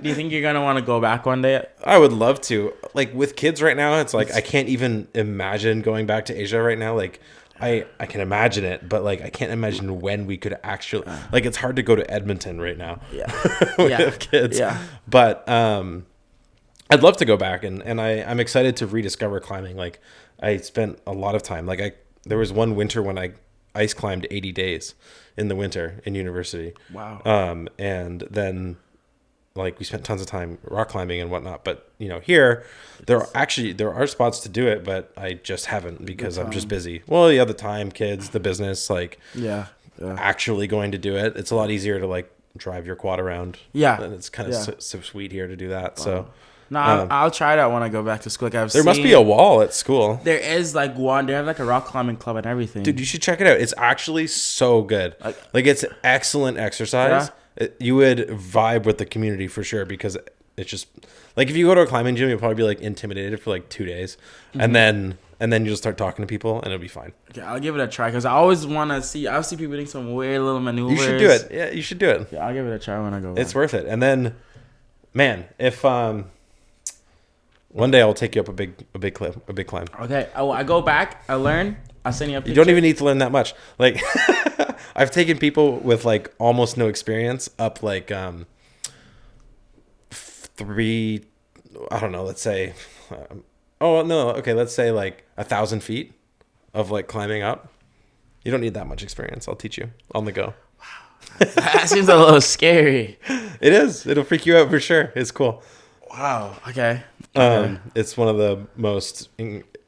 Do you think you're going to want to go back one day? I would love to. Like with kids right now, it's like, I can't even imagine going back to Asia right now. Like, I can imagine it, but like I can't imagine when we could actually like it's hard to go to Edmonton right now. Yeah. With kids. Yeah. But I'd love to go back and I'm excited to rediscover climbing. Like I spent a lot of time. Like there was one winter when I ice climbed 80 days in the winter in university. Wow. And then like we spent tons of time rock climbing and whatnot, but here there are spots to do it, but I just haven't because I'm just busy. Well, the time, kids, the business, like actually going to do it. It's a lot easier to like drive your quad around. Yeah, and it's kind of so sweet here to do that. Wow. So no, I'll try that when I go back to school. Like there must be a wall at school. There is like one. They have like a rock climbing club and everything. Dude, you should check it out. It's actually so good. Like it's excellent exercise. Yeah. You would vibe with the community for sure because it's just like if you go to a climbing gym, you'll probably be like intimidated for like 2 days, and then you'll start talking to people, and it'll be fine. Okay, I'll give it a try because I always want to see. I see people doing some weird little maneuvers. You should do it. Yeah, you should do it. Yeah, I'll give it a try when I go. It's worth it. And then, man, if one day I'll take you up a big climb. Okay, I go back. I learn. I'll send you a picture. You don't even need to learn that much. Like, I've taken people with like almost no experience up like 3. I don't know. Let's say. Let's say like 1,000 feet of like climbing up. You don't need that much experience. I'll teach you on the go. Wow, that seems a little scary. It is. It'll freak you out for sure. It's cool. Wow. Okay. It's one of the most.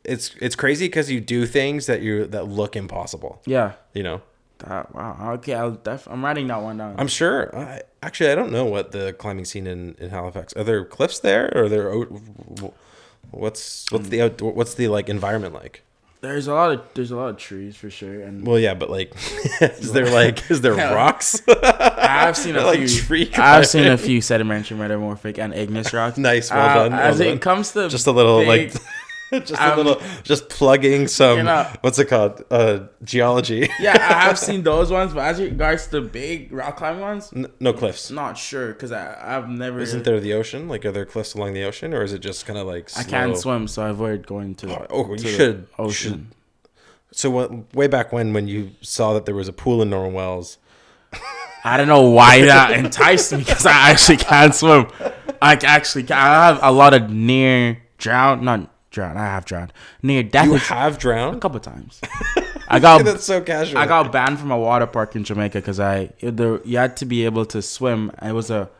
It's crazy because you do things that look impossible. Yeah. You know. Wow. Okay. I'm writing that one down. I'm sure. Actually, I don't know what the climbing scene in Halifax. Are there cliffs there, or are there? What's the like environment like? There's a lot of trees for sure, and well, yeah, but like, is there rocks? I've seen I've seen a few sedimentary, metamorphic, and igneous rocks. Nice, well done. As it comes to just a little big, just plugging some. What's it called? Geology. Yeah, I have seen those ones, but as regards to the big rock climbing ones, no cliffs. Not sure because I've never. Isn't there the ocean? Like, are there cliffs along the ocean, or is it just kind of like? Slow? I can't swim, so I avoid going to. The ocean. So way back when you saw that there was a pool in Norman Wells. I don't know why that enticed me because I actually can't swim. I have a lot of near drown, not. Drowned. I have drowned. Near death. You have drowned? A couple times. That's so casual. I got banned from a water park in Jamaica because you had to be able to swim. You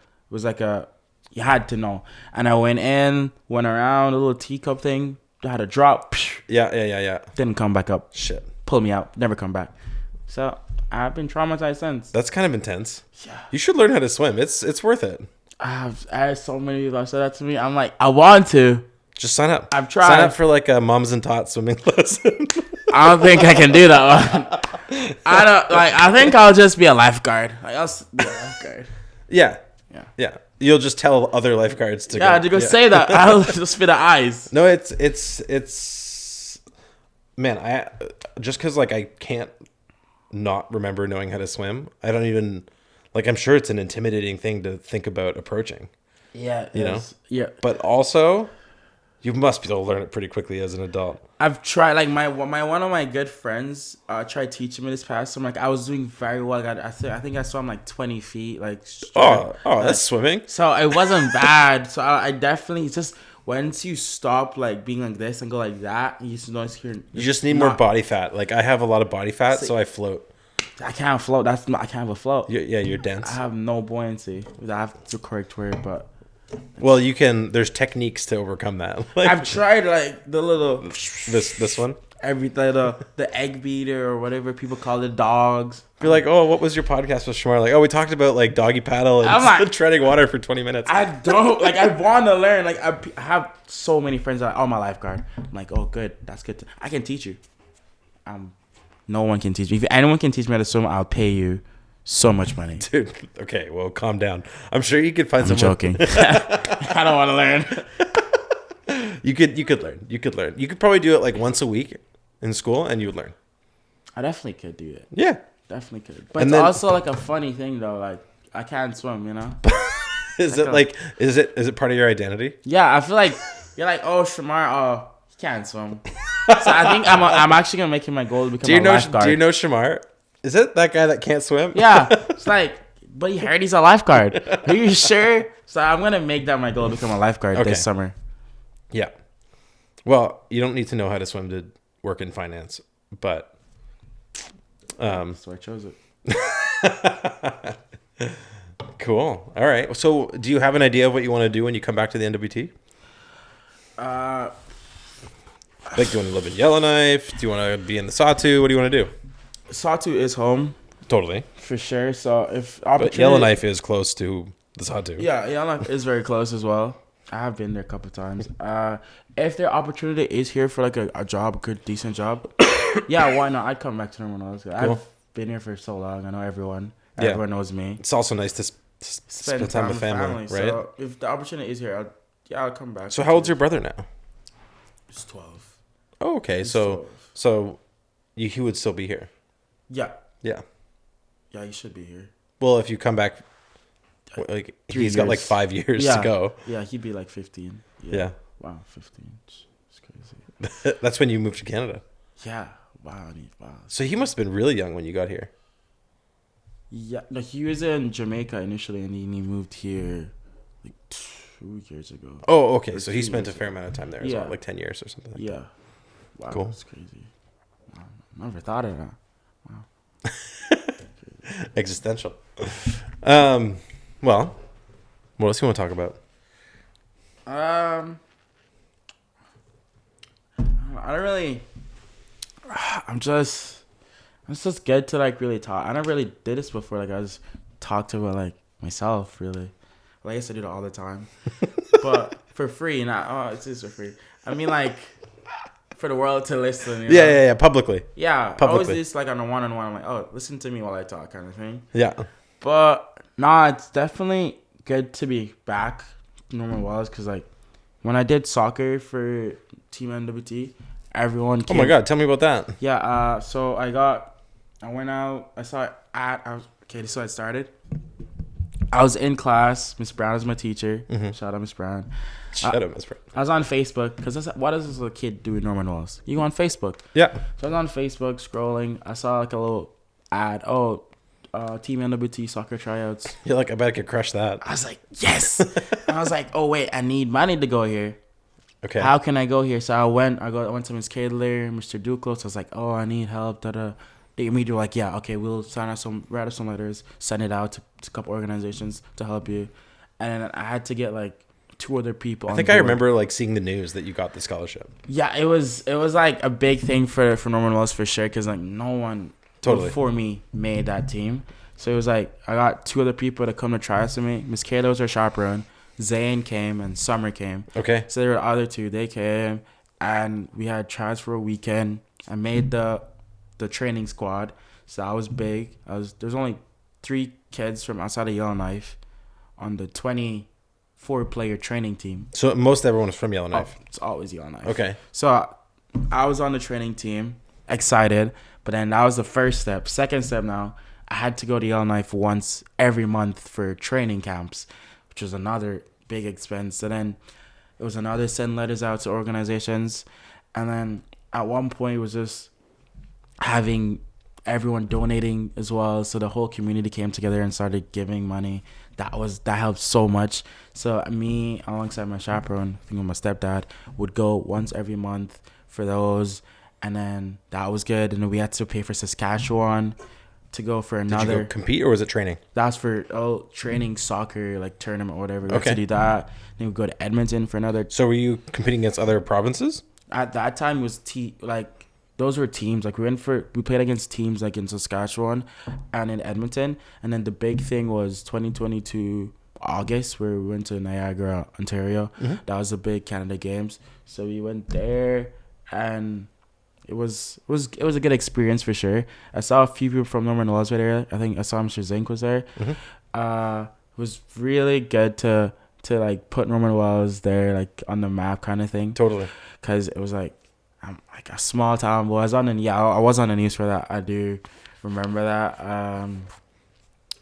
had to know. And I went around a little teacup thing. I had a drop. Yeah. Didn't come back up. Shit. Pulled me out. Never come back. So I've been traumatized since. That's kind of intense. Yeah. You should learn how to swim. It's worth it. I had so many people that said that to me. I'm like, I want to. Just sign up. I've tried. Sign up for like a moms and tots swimming lesson. I don't think I can do that one. I think I'll just be a lifeguard. I'll be a lifeguard. Yeah. You'll just tell other lifeguards to go. Yeah, to go say that. I'll just be the eyes. No, it's. Man, I just because like I can't not remember knowing how to swim. I don't even like. I'm sure it's an intimidating thing to think about approaching. Yeah. You know. Yeah. But also. You must be able to learn it pretty quickly as an adult. I've tried, like my one of my good friends tried teaching me this past summer. Like I was doing very well. I think I swam like 20 feet. Like that's swimming. So it wasn't bad. So I definitely just once you stop like being like this and go like that, you just need more body fat. Like I have a lot of body fat, so I float. I can't float. I can't have a float. You're dense. I have no buoyancy. I have the correct word, but. Well, you can. There's techniques to overcome that. Like, I've tried like the little this one. Everything the egg beater or whatever people call it, dogs. You're like, oh, what was your podcast with Shamar? Like, oh, we talked about like doggy paddle and treading water for 20 minutes. I don't like. I want to learn. Like I have so many friends that are my lifeguard. I'm like, oh, good. That's good. I can teach you. No one can teach me. If anyone can teach me how to swim, I'll pay you. So much money, dude. Okay, well, calm down. I'm sure you could find some. I'm joking. I don't want to learn. You could learn. You could probably do it like once a week in school, and you would learn. I definitely could do it. Yeah, definitely could. But it's also like a funny thing though. Like I can't swim, you know. Is it part of your identity? Yeah, I feel like you're like, oh, Shamar, he can't swim. So I think I'm actually gonna make it my goal to become a lifeguard. Do you know Shamar? Is it that guy that can't swim? Yeah. It's like, but he heard he's a lifeguard. Are you sure? So I'm going to make that my goal to become a lifeguard this summer. Yeah. Well, you don't need to know how to swim to work in finance, but... so I chose it. Cool. All right. So do you have an idea of what you want to do when you come back to the NWT? Like, do you want to live in Yellowknife? Do you want to be in the Sawtooth? What do you want to do? Sawtooth is home. Totally. For sure. So if opportunity... But Yellowknife is close to the Sawtooth. Yeah, Yellowknife is very close as well. I have been there a couple of times. If their opportunity is here for like a job, a good, decent job, yeah, why not? I'd come back to them when I was good. Cool. I've been here for so long. I know everyone. Everyone knows me. It's also nice to spend time with family, right? So if the opportunity is here, I'll come back. So how old's your brother now? He's 12. Oh, okay. He's So 12. he would still be here. Yeah. Yeah. Yeah, he should be here. Well, if you come back, like 3 he's got like years. 5 years to go. Yeah, he'd be like 15. Yeah. Wow, 15. It's crazy. That's when you moved to Canada. Yeah. Wow. So he must have been really young when you got here. Yeah. No, he was in Jamaica initially, and he moved here like 2 years ago. Oh, okay. Or So he 2 spent a years fair ago. amount of time there as well, like 10 years or something like that. Yeah. Wow. Cool. That's crazy. Wow. Never thought of that. Wow. Existential. Well, what else do you want to talk about? I don't really. I'm just good to like really talk. I never really did this before. Like I just talked about like myself really. Well, I guess I do it all the time, but for free. It's just for free. I mean like for the world to listen. You know? Yeah. Publicly. Yeah. Publicly. I always just like on a one-on-one. I'm like, oh, listen to me while I talk, kind of thing. Yeah. But nah, it's definitely good to be back to normal walls because like when I did soccer for Team NWT, everyone came. Oh my God, tell me about that. Yeah, so I went out, this is how it started. I was in class, Miss Brown was my teacher. Mm-hmm. Shout out Miss Brown. Shut up, Miss Brown. I was on Facebook, because what does a kid do in Norman Walls? You go on Facebook. Yeah. So I was on Facebook scrolling, I saw like a little ad, Team NWT soccer tryouts. You're like, I bet I could crush that. I was like, yes! And I was like, oh wait, I need money to go here. Okay. How can I go here? So I went to Ms. Kadler, Mr. Duclos. I was like, oh, I need help. They immediately were like, yeah, okay, we'll write up some letters, send it out to a couple organizations to help you. And then I had to get like 2 other people. I think I remember like seeing the news that you got the scholarship. Yeah, it was like a big thing for Norman Wells for sure, because like no one before me made that team. So it was like I got 2 other people to come to try us with me. Miss Kayla was our chaperone. Zane came and Summer came. Okay. So there were other 2. They came and we had tries for a weekend. I made the training squad. So that was big. There's only 3 kids from outside of Yellowknife on the 24-player training team. So most everyone is from Yellowknife. It's always Yellowknife. Okay. So I was on the training team, excited, but then that was the first step. Second step now, I had to go to Yellowknife once every month for training camps, which was another big expense. And then it was another send letters out to organizations. And then at one point it was just having everyone donating as well. So the whole community came together and started giving money. That helped so much. So me, alongside my chaperone, I think with my stepdad, would go once every month for those. And then that was good. And then we had to pay for Saskatchewan to go for another. Did you go compete or was it training? That's for training soccer, like tournament or whatever. We had to do that. Then we go to Edmonton for another. So were you competing against other provinces? At that time it was those were teams. Like we played against teams like in Saskatchewan and in Edmonton. And then the big thing was 2022 August where we went to Niagara, Ontario. Mm-hmm. That was the big Canada Games. So we went there and it was a good experience for sure. I saw a few people from Norman Wells there. I think I saw Mr. Zink was there. Mm-hmm. It was really good to like put Norman Wells there like on the map kind of thing. Totally. Because it was like I'm like a small town boy. I was on the news for that. I do remember that.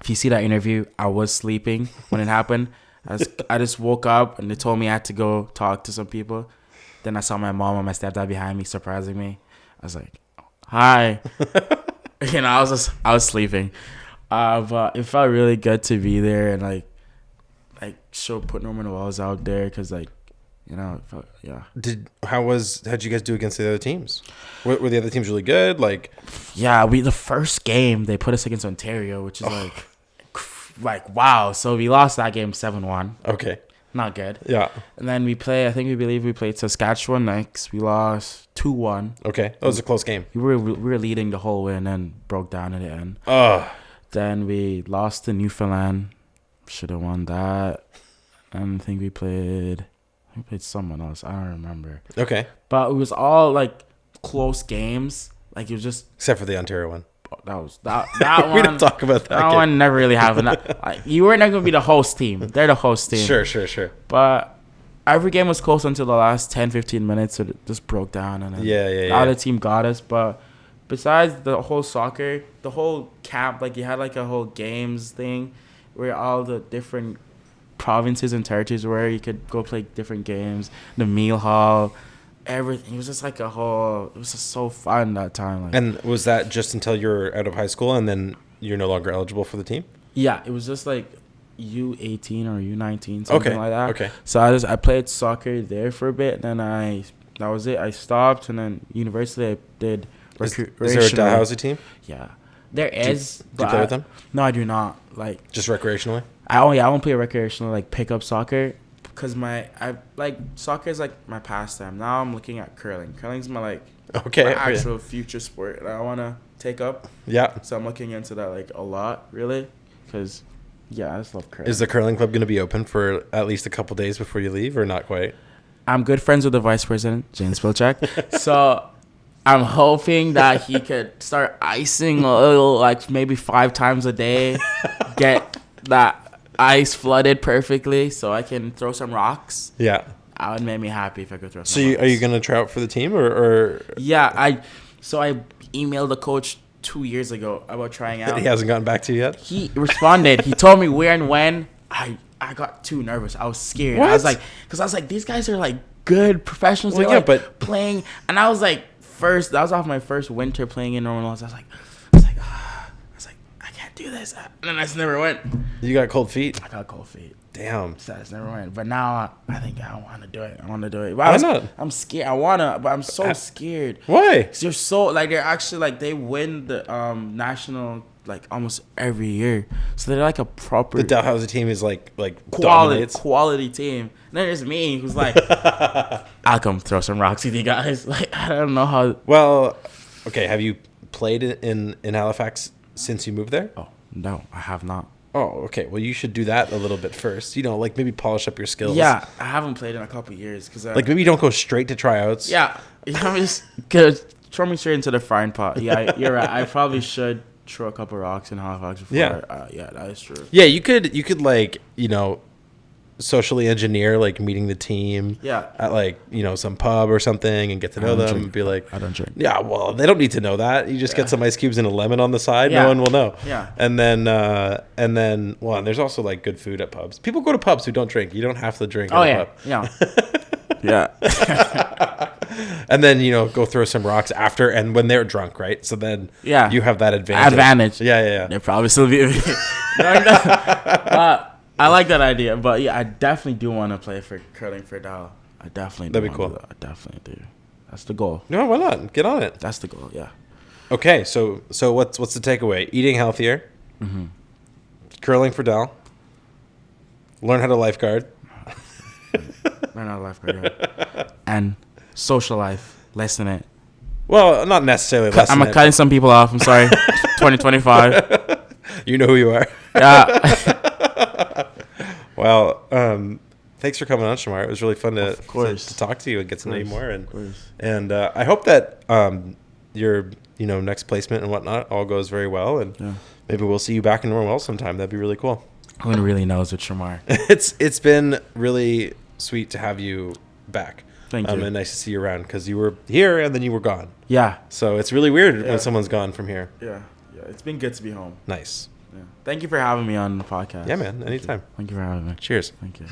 If you see that interview, I was sleeping when it happened. I just woke up and they told me I had to go talk to some people. Then I saw my mom and my stepdad behind me surprising me. I was like, hi. I was sleeping. But it felt really good to be there and like put Norman Wells out there because like, it felt, yeah. How'd you guys do against the other teams? Were the other teams really good? Like, yeah, the first game they put us against Ontario, which is like wow. So we lost that game 7-1. Okay. Not good. Yeah. And then we believe we played Saskatchewan next. We lost 2-1. Okay. That was a close game. We were leading the whole way and then broke down at the end. Then we lost to Newfoundland. Should have won that. And I think we played someone else. I don't remember. Okay. But it was all like close games. Like it was just except for the Ontario one. that one. We don't talk about that. That one never really happened. Like, you were not going to be the host team. They're the host team. Sure. But every game was close until the last 10, 15 minutes. So it just broke down. And then the other team got us. But besides the whole soccer, the whole camp, like you had like a whole games thing where all the different provinces and territories where you could go play different games. The meal hall. Everything. It was just like a whole. It was just so fun that time. Like, and was that just until you were out of high school and then you're no longer eligible for the team? Yeah, it was just like U18 or U19, something like that. Okay. So I played soccer there for a bit, and then that was it. I stopped, and then university I did recreational. Is there a Dalhousie team? Yeah, there is. Do you play with them? No, I do not. Like just recreationally. I won't play recreational like pickup soccer. Because soccer is like my pastime. Now I'm looking at curling. Curling's my actual future sport that I want to take up. Yeah. So I'm looking into that like a lot, really. Because, I just love curling. Is the curling club going to be open for at least a couple days before you leave or not quite? I'm good friends with the vice president, James Pilchak. So I'm hoping that he could start icing a little, like maybe 5 times a day. Get that ice flooded perfectly so I can throw some rocks. Yeah. That would make me happy if I could throw some rocks. So are you going to try out for the team or? Yeah, I emailed the coach 2 years ago about trying out. He hasn't gotten back to you yet? He responded. He told me where and when. I got too nervous. I was scared. What? I was like, these guys are like good professionals. Well, They're but playing. And I was like, that was off my first winter playing in Norman. I was like, I can't do this. And then I just never went. You got cold feet? I got cold feet. Damn. So I just never went. But now I think I want to do it. But why not? I'm scared. I want to, but I'm so scared. Why? Because you're so, like, they're actually, like, they win the national, like, almost every year. So they're like a proper. The Dalhousie team is like quality team. And then there's me who's like, I'll come throw some rocks with you guys. Like, I don't know how. Well, okay. Have you played in Halifax since you moved there? Oh, no, I have not. Oh, okay. Well, you should do that a little bit first. Like maybe polish up your skills. Yeah, I haven't played in a couple of years because like maybe you don't go straight to tryouts. Yeah, I'm just gonna throw me straight into the frying pot. Yeah, you're right. I probably should throw a couple of rocks in Halifax before. Yeah, that is true. Yeah, you could like socially engineer like meeting the team. Yeah. At like some pub or something and get to know them and be like, I don't drink. Yeah, well they don't need to know that. You just get some ice cubes and a lemon on the side. Yeah. No one will know. Yeah. And then and there's also like good food at pubs. People go to pubs who don't drink. You don't have to drink. Oh at yeah. A pub. Yeah. Yeah. And then go throw some rocks after and when they're drunk, right? So then you have that advantage. Yeah. They'll probably still be. I like that idea, but yeah, I definitely do want to play for curling for Dal. I definitely. That'd be cool. I definitely do. That's the goal. No, why not? Get on it. That's the goal. Yeah. Okay, so what's the takeaway? Eating healthier. Mm-hmm. Curling for Dal. Learn how to lifeguard. Learn how to lifeguard. Yeah. And social life. Lessen it. Well, not necessarily lessen it. I'm cutting some people off. I'm sorry. 2025. You know who you are. Yeah. Well, thanks for coming on, Shamar. It was really fun to talk to you and get to know you more. And I hope that your next placement and whatnot all goes very well. And maybe we'll see you back in Norwell sometime. That'd be really cool. Who really knows with Shamar? It's been really sweet to have you back. Thank you. And nice to see you around because you were here and then you were gone. Yeah. So it's really weird when someone's gone from here. Yeah. It's been good to be home. Nice. Yeah. Thank you for having me on the podcast. Yeah, man. Anytime. Thank you for having me. Cheers. Thank you.